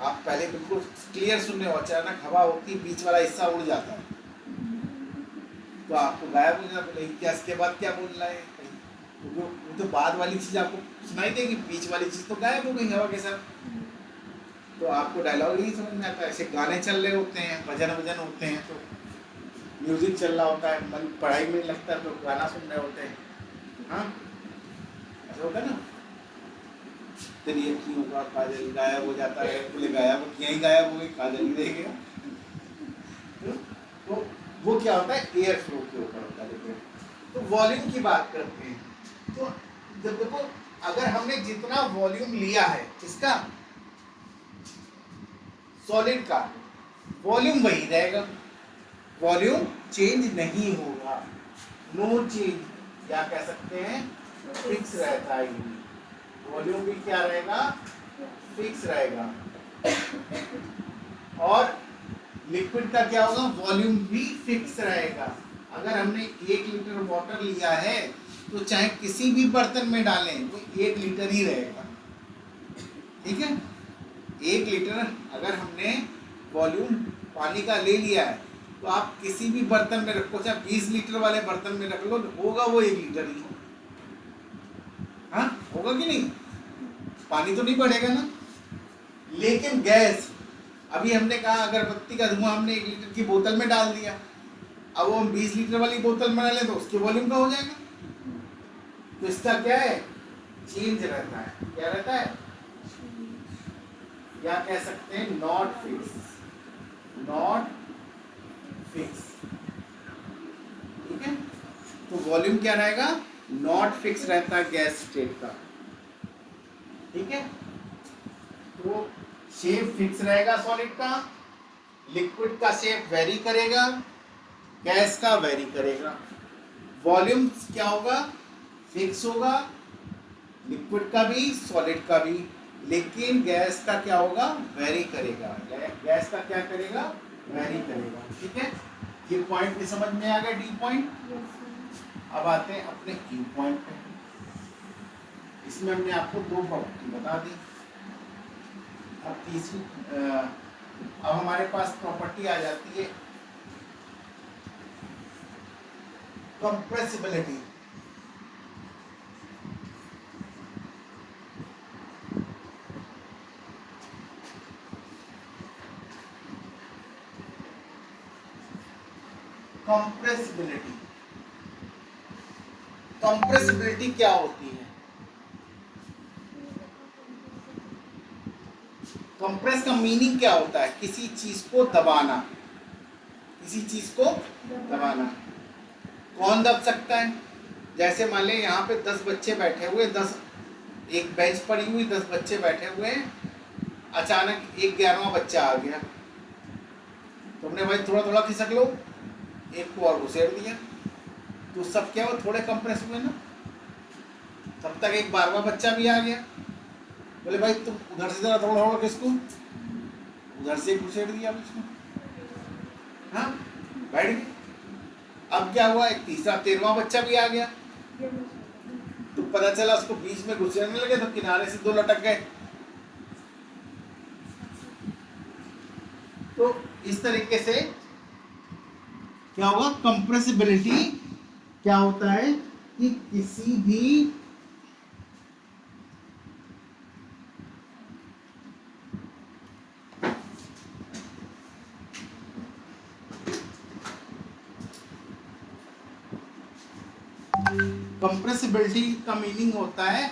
आप पहले बिल्कुल क्लियर सुन रहे हो, अचानक हवा होती है, बीच वाला हिस्सा उड़ जाता है, तो आपको गायब हो जाता है, क्या इसके बाद क्या बोल रहा है? वो तो बाद वाली चीज़ आपको सुनाई देगी, बीच वाली चीज़ तो गायब हो गई हवा के साथ, तो आपको डायलॉग नहीं समझ में आता। ऐसे गाने चल रहे होते हैं, भजन वजन होते हैं, तो म्यूजिक चल रहा होता है, मन पढ़ाई में लगता है तो गाना सुन रहे होते हैं, हाँ ऐसा होता है ना। फिर ये क्यों होगा, काजल गायब हो जाता है, बोले गायब यहीं गायब हो गई, काजल ही रह गया। तो वो क्या होता है? एयर फ्लो के ऊपर होता है। तो वॉल्यूम की बात करते हैं, तो जब देखो अगर हमने जितना वॉल्यूम लिया है इसका सॉलिड का, वॉल्यूम वही रहेगा, वॉल्यूम चेंज नहीं होगा, नो चेंज, क्या कह सकते हैं? फिक्स रहता है। वॉल्यूम भी क्या रहेगा? फिक्स रहेगा। और लिक्विड का क्या होगा? वॉल्यूम भी फिक्स रहेगा। अगर हमने 1 लीटर वाटर लिया है तो चाहे किसी भी बर्तन में डालें वो 1 लीटर ही रहेगा। ठीक है, 1 लीटर अगर हमने वॉल्यूम पानी का ले लिया है तो आप किसी भी बर्तन में रखो, चाहे 20 लीटर वाले बर्तन में रख लो, होगा वो 1 लीटर ही। हाँ होगा कि नहीं? पानी तो नहीं बढ़ेगा ना। लेकिन गैस, अभी हमने कहा अगरबत्ती का धुआं हमने 1 लीटर की बोतल में डाल दिया, अब वो हम 20 लीटर वाली बोतल में डालें तो उसके वॉल्यूम का हो जाएगा। तो इसका क्या है? चेंज रहता है। क्या रहता है? या कह सकते हैं नॉट फिक्स, नॉट फिक्स। ठीक है, तो वॉल्यूम क्या रहेगा? नॉट फिक्स रहता है गैस स्टेट का। ठीक है, तो शेप फिक्स रहेगा सॉलिड का, लिक्विड का शेप वेरी करेगा, गैस का वेरी करेगा। वॉल्यूम क्या होगा, फिक्स होगा, लिक्विड का भी सॉलिड का भी। लेकिन गैस का क्या होगा, वेरी करेगा। गैस का क्या करेगा, वेरी करेगा। ठीक है, ये पॉइंट भी समझ में आ गया, डी पॉइंट। अब आते हैं अपने ई पॉइंट पे। इसमें हमने आपको दो प्रॉपर्टी बता दी। अब तीसरी अब हमारे पास प्रॉपर्टी आ जाती है कंप्रेसिबिलिटी। कंप्रेसिबिलिटी, कंप्रेसिबिलिटी क्या होती है? कंप्रेस का मीनिंग क्या होता है, किसी चीज को दबाना, किसी चीज को दबाना। कौन दब सकता है? जैसे मान ले यहाँ पे 10 बच्चे बैठे हुए, 10 एक बेंच पड़ी हुई, 10 बच्चे बैठे हुए हैं। अचानक एक 11वां बच्चा आ गया, तुमने भाई थोड़ा थोड़ा खिसक लो, एक को और घुसेड़ दिया, तो सब क्या हुआ, थोड़े कंप्रेस हुए ना। तब तक एक 12वां बच्चा भी आ गया, बोले भाई तुम उधर से जरा थोड़ा थोड़ा किसको, उधर से घुसेड़ दिया उसको, हाँ बैठ गए। अब क्या हुआ, एक तीसरा 13वां बच्चा भी आ गया, तो पता चला उसको बीच में घुसेड़ने लगे तो किनारे से दो लटक गए। तो इस तरीके से क्या होगा, कंप्रेसिबिलिटी क्या होता है कि किसी भी कंप्रेसिबिलिटी का मीनिंग होता है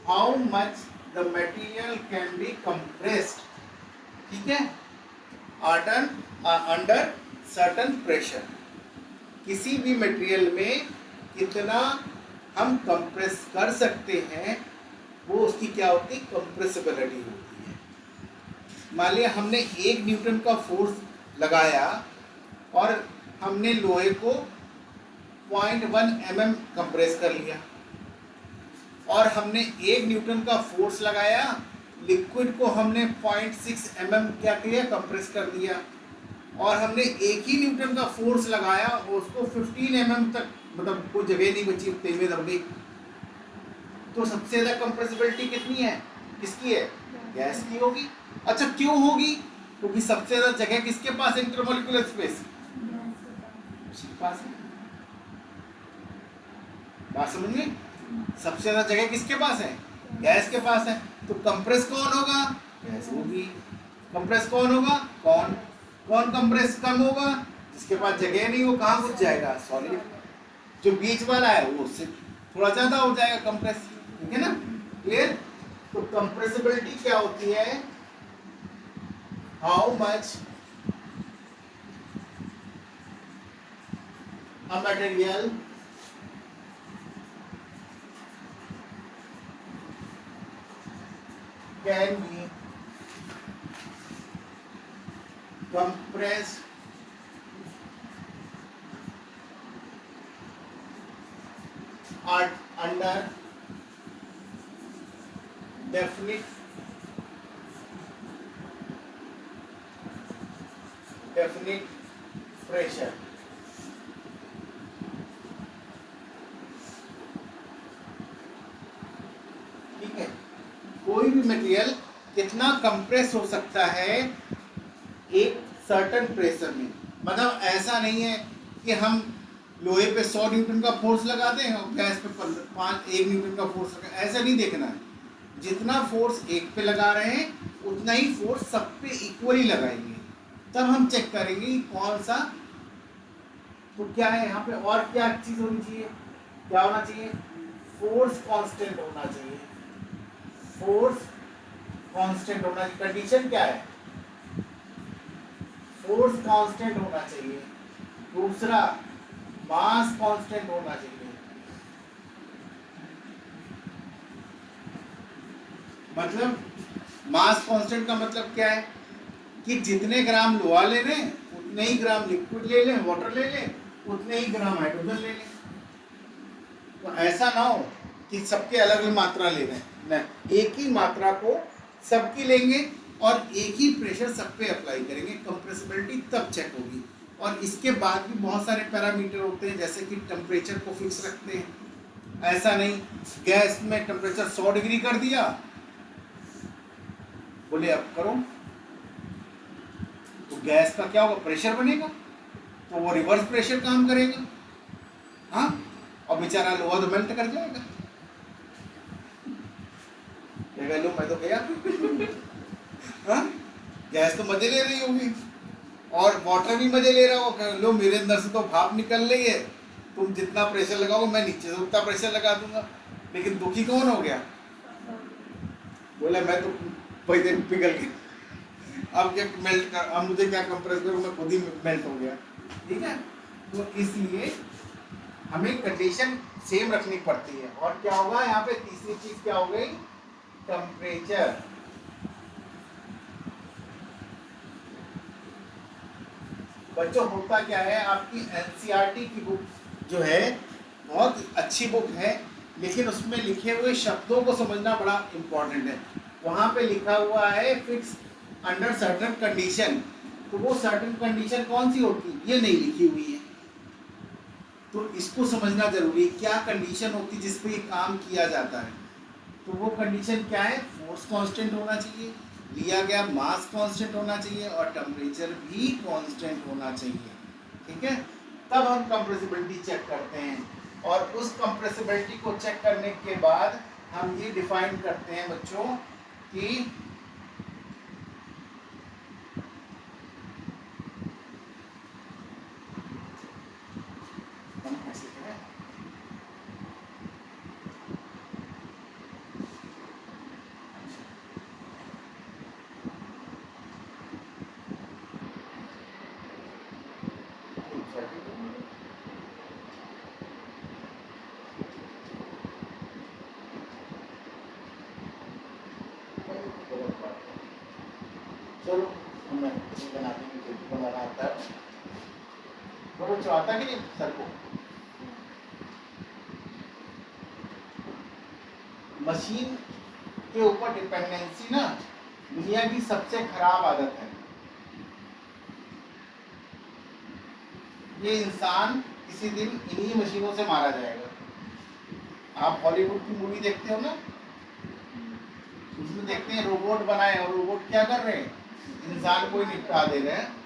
how much the material can be compressed, ठीक है, अंडर सर्टेन प्रेशर। किसी भी मटेरियल में कितना हम कंप्रेस कर सकते हैं, वो उसकी क्या होती है, कंप्रेसिबिलिटी होती है। मान लिया हमने 1 न्यूटन का फोर्स लगाया और हमने लोहे को 0.1 mm कंप्रेस कर लिया, और हमने 1 न्यूटन का फोर्स लगाया, लिक्विड को हमने 0.6 mm क्या किया, कंप्रेस कर दिया, और हमने 1 ही न्यूटन का फोर्स लगाया और उसको 15 mm तक, मतलब कोई जगह नहीं बची, उतने में दब गई। तो सबसे ज्यादा कंप्रेसिबिलिटी कितनी है, किसकी है, गैस की होगी। अच्छा क्यों होगी, क्योंकि सबसे ज्यादा जगह किसके पास है, इंटरमोलिकुलर स्पेस उसके पास है। बात समझ में, सबसे ज्यादा जगह किसके पास है, गैस के पास है। तो कंप्रेस कौन होगा, गैस होगी। कंप्रेस कौन होगा, कौन कौन कंप्रेस कम होगा, जिसके पास जगह नहीं, वो कहाँ घुस जाएगा, सॉलिड। जो बीच वाला है वो उससे थोड़ा ज्यादा हो जाएगा कंप्रेस, ठीक है ना, क्लियर। तो कंप्रेसिबिलिटी क्या होती है, how much a material can be compressed under definite pressure। ठीक है, कोई भी मटेरियल कितना कंप्रेस हो सकता है एक सर्टेन प्रेशर में। मतलब ऐसा नहीं है कि हम लोहे पे 100 न्यूटन का फोर्स लगाते हैं और गैस पे 1 न्यूटन का फोर्स लगा, ऐसा नहीं देखना है। जितना फोर्स एक पे लगा रहे हैं उतना ही फोर्स सब पे इक्वली लगाएंगे, तब हम चेक करेंगे कि कौन सा। तो क्या है यहाँ पे, और क्या चीज होनी चाहिए, क्या होना चाहिए, फोर्स कांस्टेंट होना चाहिए, फोर्स कांस्टेंट होना चाहिए। कंडीशन क्या है, फोर्स कांस्टेंट होना चाहिए। दूसरा, मास कांस्टेंट होना चाहिए। मतलब मास कांस्टेंट का मतलब क्या है कि जितने ग्राम लोहा ले लें उतने ही ग्राम लिक्विड ले लें, वाटर ले लें, उतने ही ग्राम हाइड्रोजन ले लें। तो ऐसा ना हो कि सबके अलग अलग मात्रा ले रहे हैं, नहीं, एक ही मात्रा को सबकी लेंगे और एक ही प्रेशर सब पे अप्लाई करेंगे। कंप्रेसिबिलिटी तब चेक होगी। और इसके बाद भी बहुत सारे पैरामीटर होते हैं, जैसे कि टेम्परेचर को फिक्स रखते हैं। ऐसा नहीं गैस में टेम्परेचर 100 डिग्री कर दिया, बोले अब करो, तो गैस का क्या होगा, प्रेशर बनेगा, तो वो रिवर्स प्रेशर काम करेगा। हाँ, और बेचारा लोहा तो मेल्ट कर जाएगा। लो मैं तो गया। हाँ, गैस तो मजे ले रही होगी और वाटर भी मजे ले रहा होगा। लो मेरे अंदर से तो भाप निकल रही है, तुम जितना प्रेशर लगाओगे मैं नीचे से उतना प्रेशर लगा दूंगा। लेकिन दुखी कौन हो गया, बोला मैं तो पहले पिघल गया, अब क्या मेल्ट कर, अब मुझे क्या कंप्रेस करूँ, मैं खुद ही मेल्ट हो गया। ठीक है, तो इसलिए हमें कंडीशन सेम रखनी पड़ती है। और क्या होगा यहाँ पे, तीसरी चीज क्या हो गई, टेम्परेचर। बच्चों होता क्या है, आपकी एनसीईआरटी की बुक जो है बहुत अच्छी बुक है, लेकिन उसमें लिखे हुए शब्दों को समझना बड़ा इम्पोर्टेंट है। वहाँ पे लिखा हुआ है फिक्स अंडर सर्टेन कंडीशन, तो वो सर्टेन कंडीशन कौन सी होती है ये नहीं लिखी हुई है, तो इसको समझना जरूरी है। क्या कंडीशन होती है जिस पे ये काम किया जाता है, तो वो कंडीशन क्या है, फोर्स कांस्टेंट होना चाहिए, लिया गया मास कांस्टेंट होना चाहिए और टेम्परेचर भी कांस्टेंट होना चाहिए। ठीक है, तब हम कंप्रेसिबिलिटी चेक करते हैं। और उस कंप्रेसिबिलिटी को चेक करने के बाद हम ये डिफाइन करते हैं बच्चों कि हम कैसे करें, चलो मैं बनाते हैं, बनाना आता है, बड़ा चाहता कि नहीं सर को। मशीन के ऊपर डिपेंडेंसी ना दुनिया की सबसे खराब आदत है। ये इंसान किसी दिन इन्हीं मशीनों से मारा जाएगा। आप हॉलीवुड की मूवी देखते हो ना, उसमें देखते हैं रोबोट बनाए और रोबोट क्या कर रहे हैं, इंसान को ही निपटा दे रहे हैं।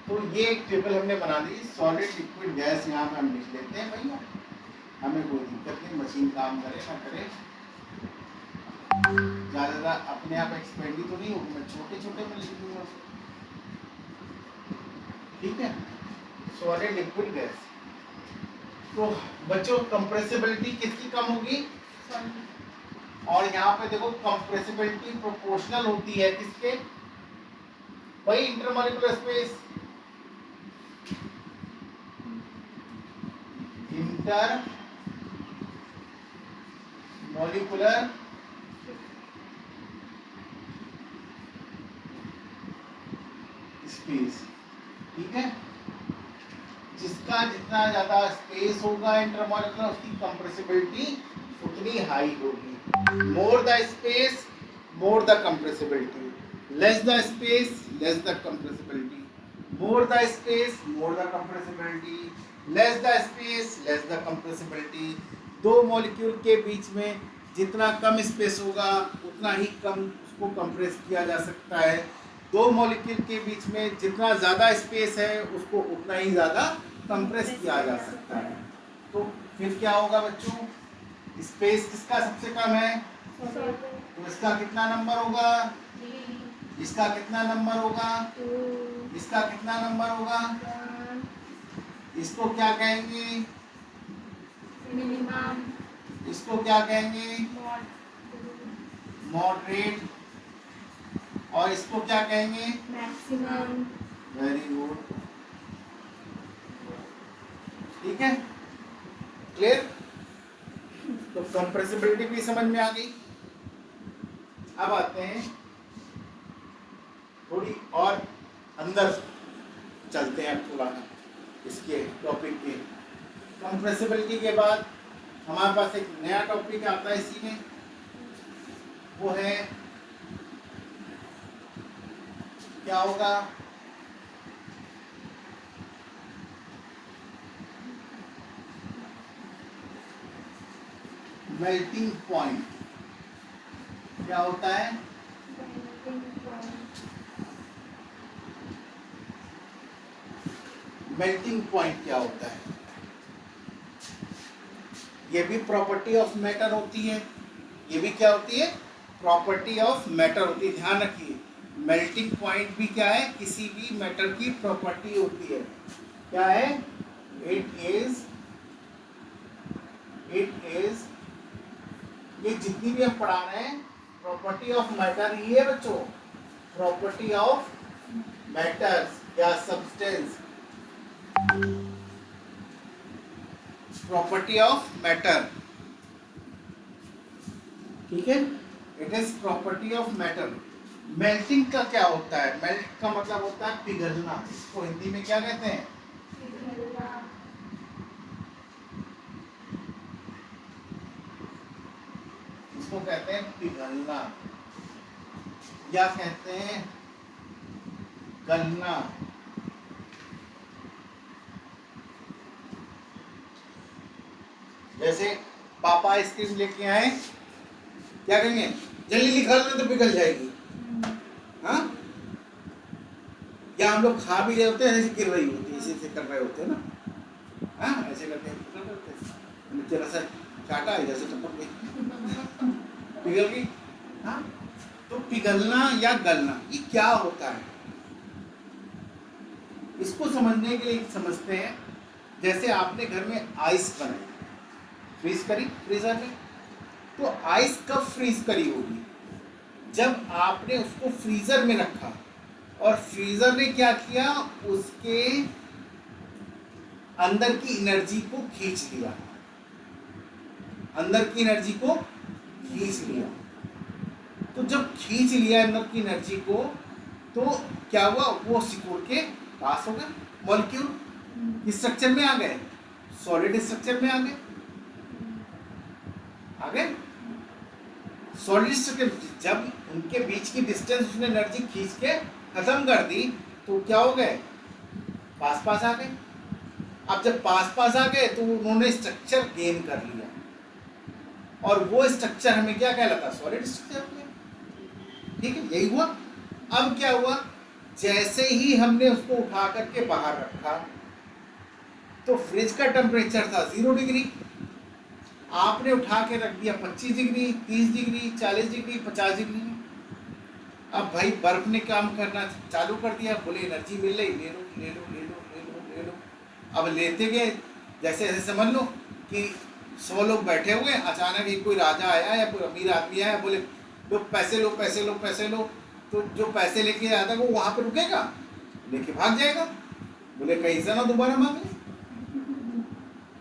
तो ये एक टेबल हमने बना दी, सॉलिड लिक्विड गैस यहाँ पे हम लिख लेते हैं भैया, हमें कोई दिक्कत नहीं, मशीन काम करे ना करे, ज़्यादा अपने आप एक्सपेंड तो नहीं होगी, मैं छोटे छोटे में लिख दूंगा। ठीक है, सॉलिड लिक्विड गैस। तो बच्चों कंप्रेसिबिलिटी किसकी कम होगी, और यहाँ पे देखो कंप्रेसिबिलिटी प्रोपोर्शनल होती है किसके, वही intermolecular space, inter molecular space. ठीक है, जिसका जितना ज्यादा स्पेस होगा इंटरमॉलिक्यूलर, उसकी कंप्रेसिबिलिटी उतनी हाई होगी। More the space more the compressibility, less the space less the compressibility, more the space more the compressibility, less the space less the compressibility. दो मॉलिक्यूल के बीच में जितना कम स्पेस होगा उतना ही कम उसको कंप्रेस किया जा सकता है, दो मॉलिक्यूल के बीच में जितना ज़्यादा स्पेस है उसको उतना ही ज़्यादा कंप्रेस किया जा सकता है। तो फिर क्या होगा बच्चों, स्पेस किसका सबसे कम है, तो इसका कितना नंबर होगा, इसका कितना नंबर होगा, इसका कितना नंबर होगा, इसको क्या कहेंगे, मिनिमम, इसको क्या कहेंगे, मॉडरेट, और इसको क्या कहेंगे, मैक्सिमम। Very good. ठीक है, क्लियर। तो कंप्रेसिबिलिटी भी समझ में आ गई। अब आते हैं थोड़ी और अंदर चलते हैं, थोड़ा इसके टॉपिक के। कंप्रेसिबिलिटी के बाद हमारे पास एक नया टॉपिक आता है इसी में, वो है क्या होगा, मेल्टिंग पॉइंट। क्या होता है? मेल्टिंग पॉइंट क्या होता है? ये भी प्रॉपर्टी ऑफ मैटर होती है। ये भी क्या होती है? प्रॉपर्टी ऑफ मैटर होती है। ध्यान रखिए, मेल्टिंग पॉइंट भी क्या है? किसी भी मैटर की प्रॉपर्टी होती है। क्या है? इट इज ये जितनी भी हम पढ़ा रहे हैं प्रॉपर्टी ऑफ मैटर ही है बच्चों। प्रॉपर्टी ऑफ मैटर्स या सब्सटेंस, प्रॉपर्टी ऑफ मैटर, ठीक है, it is property of matter. Melting का क्या होता है? मेल्ट का मतलब होता है पिघलना। इसको हिंदी में क्या कहते हैं? इसको कहते हैं पिघलना, या कहते हैं गलना। जैसे पापा आइसक्रीम लेके आए, क्या करेंगे? जल्दी निकाल दो तो पिघल जाएगी। हाँ, या हम लोग खा भी रहे होते हैं, ऐसे गिर रही होती है, ऐसे कर रहे होते हैं ना, हाँ ऐसे करते हैं, जरा सा चाटा इधर से टपक गई, पिघल गई। हाँ, तो पिघलना या गलना ये क्या होता है? इसको समझने के लिए समझते हैं। जैसे आपने घर में आइस बनाई, फ्रीज करी फ्रीजर में, तो आइस कब फ्रीज करी होगी? जब आपने उसको फ्रीजर में रखा और फ्रीजर ने क्या किया? उसके अंदर की एनर्जी को खींच लिया, अंदर की एनर्जी को खींच लिया। तो जब खींच लिया अंदर की एनर्जी को, तो क्या हुआ? वो सिकुड़ के पास हो गए, मॉलिक्यूल स्ट्रक्चर में आ गए, सॉलिड स्ट्रक्चर में आ गए, सॉलिड स्ट्रक्चर। जब उनके बीच की डिस्टेंस उसने एनर्जी खींच के खत्म कर दी, तो क्या हो गए? पास पास आ गए। अब जब पास पास आ गए तो उन्होंने स्ट्रक्चर गेन कर लिया, और वो स्ट्रक्चर हमें क्या कहलाता? सॉलिड स्ट्रक्चर हो गया। ठीक है, यही हुआ। अब क्या हुआ? जैसे ही हमने उसको उठा करके बाहर रखा, तो फ्रिज का टेम्परेचर था 0 डिग्री, आपने उठा के रख दिया 25 डिग्री, 30 डिग्री, 40 डिग्री, 50 डिग्री। अब भाई बर्फ ने काम करना चालू कर दिया, बोले एनर्जी मिल रही, ले लो ले लो ले लो ले लो ले लो। अब लेते गए, जैसे ऐसे समझ लो कि 100 लोग बैठे हुए, अचानक एक कोई राजा आया या कोई अमीर आदमी आया, बोले लो पैसे लो पैसे लो पैसे लो। तो जो पैसे लेके आता है वो वहाँ पे रुकेगा? लेके भाग जाएगा। बोले कहीं से ना दोबारा मांगे।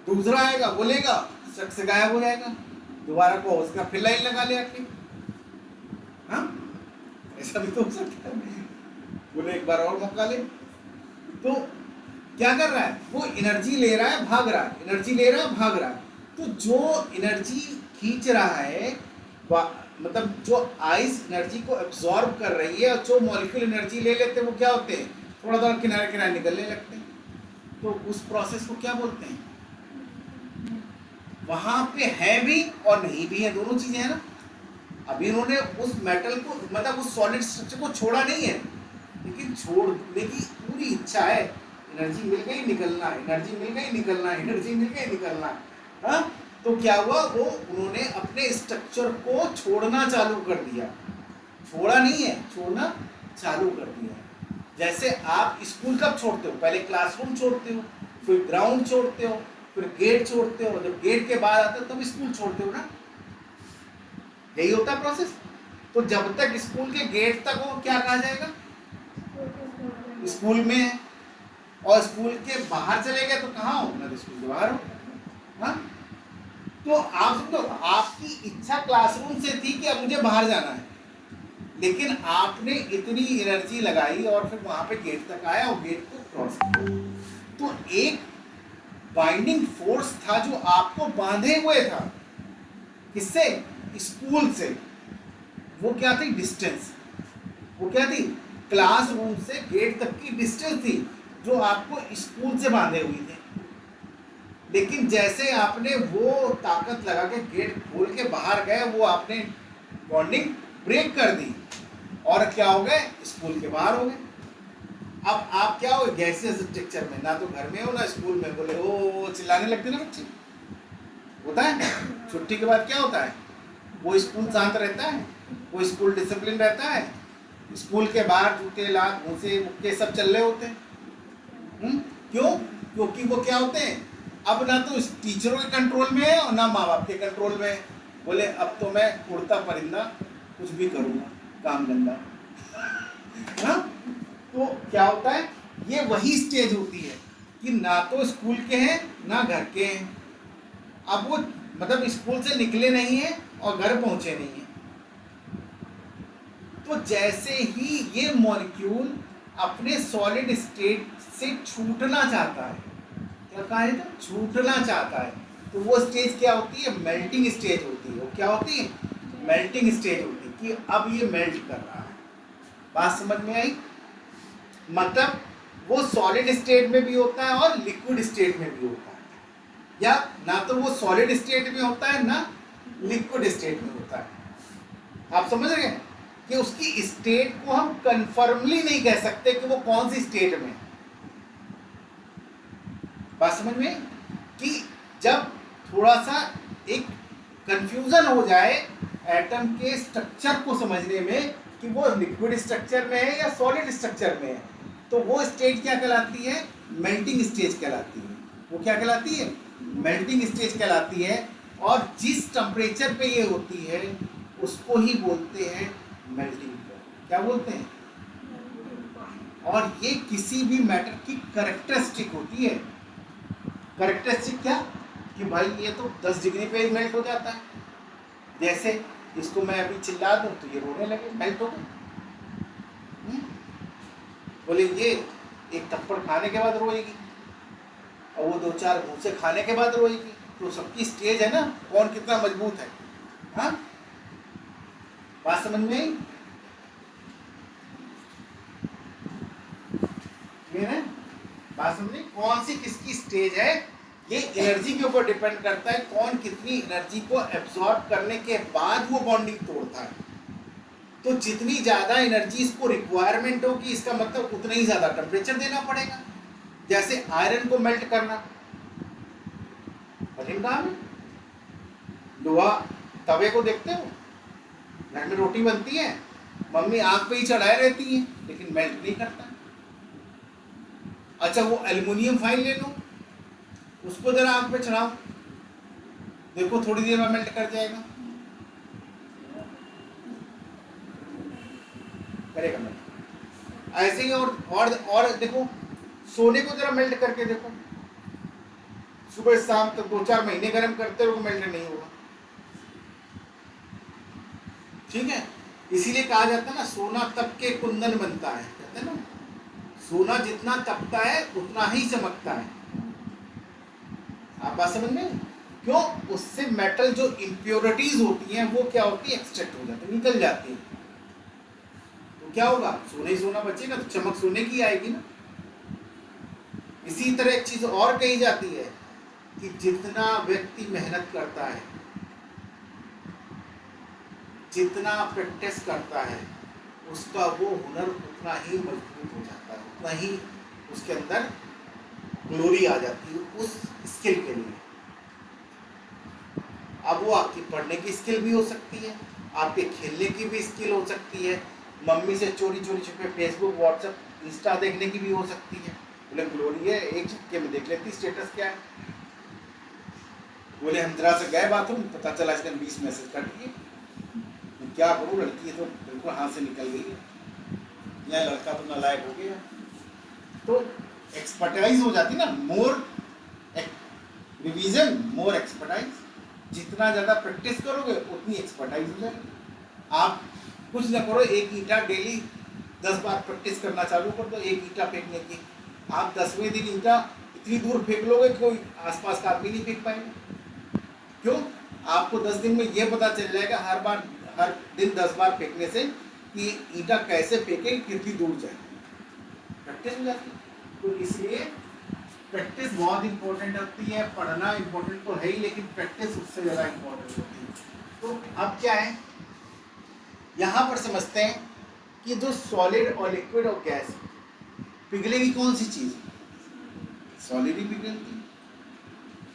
दूसरा आएगा, बोलेगा, शख्स गायब हो जाएगा, दोबारा को उसका फिर लाइन लगा ले आके। हाँ, ऐसा भी तो हो सकता है, बोले एक बार और मौका ले। तो क्या कर रहा है? वो एनर्जी ले रहा है, भाग रहा है, एनर्जी ले रहा है, भाग रहा है। तो जो एनर्जी खींच रहा है, मतलब जो आइस एनर्जी को एब्जॉर्ब कर रही है, और जो मॉलिक्यूल एनर्जी ले लेते हैं वो क्या होते हैं? थोड़ा थोड़ा किनारे किनारे निकलने लगते हैं। तो उस प्रोसेस को क्या बोलते हैं? वहां पे है भी और नहीं भी है, दोनों चीजें हैं ना। अभी उन्होंने उस मेटल को, मतलब उस सॉलिड स्ट्रक्चर को छोड़ा नहीं है, लेकिन छोड़ने की पूरी इच्छा है। एनर्जी मिल गई निकलना, एनर्जी मिल गई निकलना, एनर्जी मिल गई निकलना। हाँ, तो क्या हुआ? वो उन्होंने अपने स्ट्रक्चर को छोड़ना चालू कर दिया। छोड़ा नहीं है, छोड़ना चालू कर दिया। जैसे आप स्कूल कब छोड़ते हो? पहले क्लासरूम छोड़ते हो, फिर ग्राउंड छोड़ते हो, फिर गेट छोड़ते हो, जब गेट के बाद आते हो तब स्कूल छोड़ते हो ना। यही होता है प्रोसेस। तो जब तक स्कूल के गेट तक हो, क्या कहा जाएगा? स्कूल में है। और स्कूल के बाहर चले गए तो कहाँ हो, ना तो स्कूल के बाहर हो। हाँ, तो आप समझो, आपकी इच्छा क्लासरूम से थी कि अब मुझे बाहर जाना है, लेकिन आपने इतनी एनर्जी लगाई और फिर वहां पे गेट तक आया और गेट को क्रॉस किया। तो एक बाइंडिंग फोर्स था जो आपको बांधे हुए था, किससे, स्कूल से। वो क्या थी, डिस्टेंस। वो क्या थी, क्लासरूम से गेट तक की डिस्टेंस थी जो आपको स्कूल से बांधे हुई थी। लेकिन जैसे आपने वो ताकत लगा के गेट खोल के बाहर गए, वो आपने बॉन्डिंग ब्रेक कर दी और क्या हो गए, स्कूल के बाहर हो गए। अब आप क्या हो, गैसियस स्ट्रक्चर में, ना तो घर में हो ना स्कूल में। बोले ओ, चिल्लाने लगते ना बच्चे, होता है। छुट्टी के बाद क्या होता है, वो स्कूल शांत रहता है, वो स्कूल डिसिप्लिन रहता है। स्कूल के बाहर जूते लात भूसे मुक्के सब चल रहे होते हैं। क्यों, क्योंकि वो क्या होते हैं, अब ना तो टीचरों के कंट्रोल में है और ना माँ बाप के कंट्रोल में है। बोले अब तो मैं उड़ता परिंदा कुछ भी करूँगा, काम धंधा। हाँ, तो क्या होता है, ये वही स्टेज होती है कि ना तो स्कूल के हैं ना घर के हैं। अब वो मतलब स्कूल से निकले नहीं है और घर पहुंचे नहीं है। तो जैसे ही ये मॉलिक्यूल अपने सॉलिड स्टेट से छूटना चाहता है, क्या कहा है, तो छूटना चाहता है, तो वो स्टेज क्या होती है, मेल्टिंग स्टेज होती है। वो क्या होती है, मेल्टिंग स्टेज होती है कि अब ये मेल्ट कर रहा है। बात समझ में आई, मतलब वो सॉलिड स्टेट में भी होता है और लिक्विड स्टेट में भी होता है, या ना तो वो सॉलिड स्टेट में होता है ना लिक्विड स्टेट में होता है। आप समझ रहे हैं कि उसकी स्टेट को हम कंफर्मली नहीं कह सकते कि वो कौन सी स्टेट में है। बात समझ में, कि जब थोड़ा सा एक कंफ्यूजन हो जाए एटम के स्ट्रक्चर को समझने में कि वो लिक्विड स्ट्रक्चर में है या सॉलिड स्ट्रक्चर में है, तो वो स्टेज क्या कहलाती है, मेल्टिंग स्टेज कहलाती है। वो क्या कहलाती है, मेल्टिंग स्टेज कहलाती है। और जिस टेम्परेचर पे ये होती है उसको ही बोलते हैं मेल्टिंग पॉइंट। क्या बोलते हैं, और ये किसी भी मैटर की कैरेक्टरिस्टिक होती है। कैरेक्टरिस्टिक क्या, कि भाई ये तो 10 डिग्री पे मेल्ट हो जाता है। जैसे इसको मैं अभी चिल्ला दूं तो ये रोने लगे, मेल्ट हो गए। बोले ये एक थप्पड़ खाने के बाद रोएगी और वो 2-4 भूसे खाने के बाद रोएगी। तो सबकी स्टेज है ना, कौन कितना मजबूत है। हाँ, बात समझ में आई, क्लियर है बात समझ में, कौन सी किसकी स्टेज है, ये एनर्जी के ऊपर डिपेंड करता है, कौन कितनी एनर्जी को एब्जॉर्ब करने के बाद वो बॉन्डिंग तोड़ता है। तो जितनी ज्यादा एनर्जी इसको रिक्वायरमेंट होगी, इसका मतलब उतना ही ज्यादा टेम्परेचर देना पड़ेगा। जैसे आयरन को मेल्ट करना कठिन काम है। लोहा, तवे को देखते हो, घर में रोटी बनती है, मम्मी आग पे ही चढ़ाए रहती है लेकिन मेल्ट नहीं करता। अच्छा, वो एल्युमिनियम फाइल ले लो, उसको जरा आग पे चढ़ाओ, देखो थोड़ी देर में मेल्ट कर जाएगा, करेगा मेल्ट। ऐसे ही और देखो, सोने को जरा मेल्ट करके देखो, सुबह शाम तक 2-4 महीने गर्म करते रहो, मेल्ट नहीं होगा। ठीक है, इसीलिए कहा जाता है ना, सोना तप के कुंदन बनता है, कहते हैं ना, सोना जितना तपता है उतना ही चमकता है। आप बात समझ में, क्यों, उससे मेटल जो इम्प्योरिटीज होती हैं वो क्या होती है, एक्सट्रैक्ट हो जाती है, निकल जाती है। तो क्या होगा, सोना ही सोना बचेगा, तो चमक सोने की आएगी ना। इसी तरह एक चीज और कही जाती है कि जितना व्यक्ति मेहनत करता है, जितना प्रैक्टिस करता है, उसका वो हुनर उतना ही मजबूत हो जाता है, उतना ही उसके अंदर ग्लोरी आ जाती है उस स्किल के लिए। अब वो आपकी पढ़ने की स्किल भी हो सकती है, आपके खेलने की भी स्किल हो सकती है, मम्मी से चोरी चोरी छुपे फेसबुक व्हाट्सएप इंस्टा देखने की भी हो सकती है। बोले ग्लोरी है, एक झटके में देख लेती स्टेटस क्या है। बोले हम जरा से गए बाथरूम, पता चला इसने 20 मैसेज कर दिए। क्या करूँ, लड़की तो बिल्कुल हाथ से निकल गई है, या लड़का तो नालायक हो गया। तो एक्सपर्टाइज हो जाती ना, मोर रिवीजन मोर एक्सपर्टाइज, जितना ज़्यादा प्रैक्टिस करोगे उतनी एक्सपर्टाइज हो जाएगी। आप कुछ ना करो, एक ईंटा डेली 10 बार प्रैक्टिस करना चालू कर दो एक ईंटा फेंकने की, आप 10वें दिन ईंटा इतनी दूर फेंक लोगे कोई आसपास का आदमी नहीं फेंक पाएगा। क्यों? आपको 10 दिन में ये पता चल जाएगा हर दिन 10 बार फेंकने से कि ईंटा कैसे फेंके, कितनी दूर जाए, प्रैक्टिस हो जाती है। तो इसलिए प्रैक्टिस बहुत इंपॉर्टेंट होती है। पढ़ना इंपॉर्टेंट तो है ही, लेकिन प्रैक्टिस उससे ज़्यादा इंपॉर्टेंट होती है। तो अब क्या है, यहाँ पर समझते हैं कि जो सॉलिड और लिक्विड और गैस पिघलेगी कौन सी चीज़, सॉलिड ही पिघलती।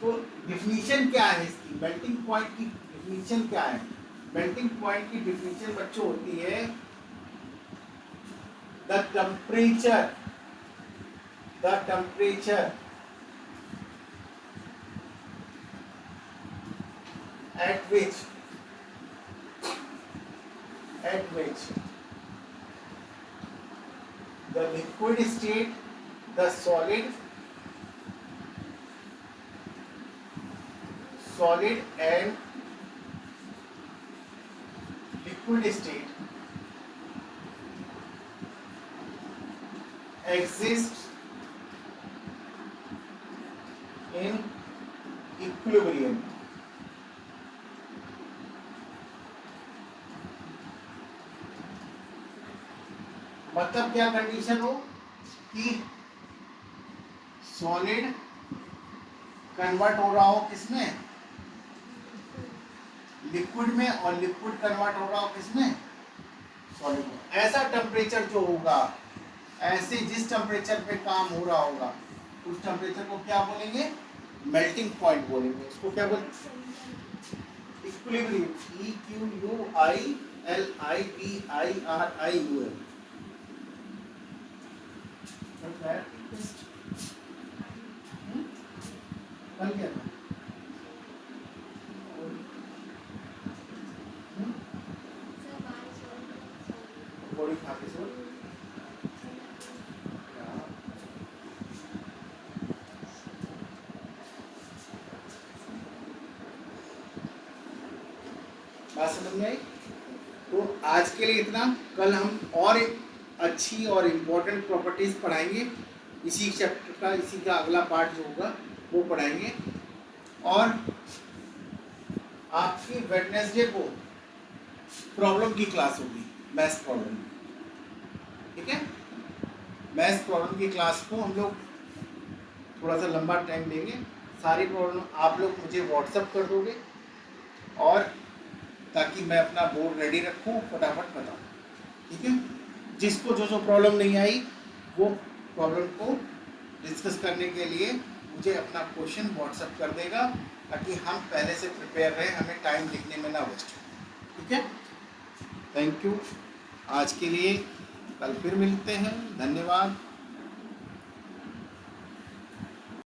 तो डिफिनीशन क्या है इसकी, मेल्टिंग पॉइंट की डिफिनीशन क्या है? मेल्टिंग पॉइंट की डिफिनीशन बच्चों होती है the temperature at which the liquid state, the solid and liquid state exist in equilibrium। मतलब क्या कंडीशन हो कि सॉलिड कन्वर्ट हो रहा हो किसमें, लिक्विड में, और लिक्विड कन्वर्ट हो रहा हो किसमें, सॉलिड में। ऐसा टेम्परेचर जो होगा, ऐसे जिस टेम्परेचर पे काम हो रहा होगा उस टेम्परेचर को क्या बोलेंगे, मेल्टिंग पॉइंट बोलेंगे। उसको क्या बोलेंगे, इक्विलिब्रियम, EQUILIBRIUM। कल क्या था? बॉडी खा के सो बात समझ में आई? तो आज के लिए इतना। कल हम और एक अच्छी और इम्पोर्टेंट प्रॉपर्टीज पढ़ाएंगे, इसी चैप्टर का, इसी का अगला पार्ट जो होगा वो पढ़ाएंगे। और आपकी वेडनेसडे को प्रॉब्लम की क्लास होगी, मैथ्स प्रॉब्लम, ठीक है। मैथ्स प्रॉब्लम की क्लास को हम लोग थोड़ा सा लंबा टाइम देंगे। सारी प्रॉब्लम आप लोग मुझे व्हाट्सअप कर दोगे, और ताकि मैं अपना बोर्ड रेडी रखूँ, फटाफट बताऊँ, ठीक है। जिसको जो प्रॉब्लम नहीं आई वो प्रॉब्लम को डिस्कस करने के लिए मुझे अपना क्वेश्चन व्हाट्सअप कर देगा, ताकि हम पहले से प्रिपेयर रहें, हमें टाइम लिखने में ना वेस्ट हो, ठीक है। थैंक यू आज के लिए, कल फिर मिलते हैं, धन्यवाद।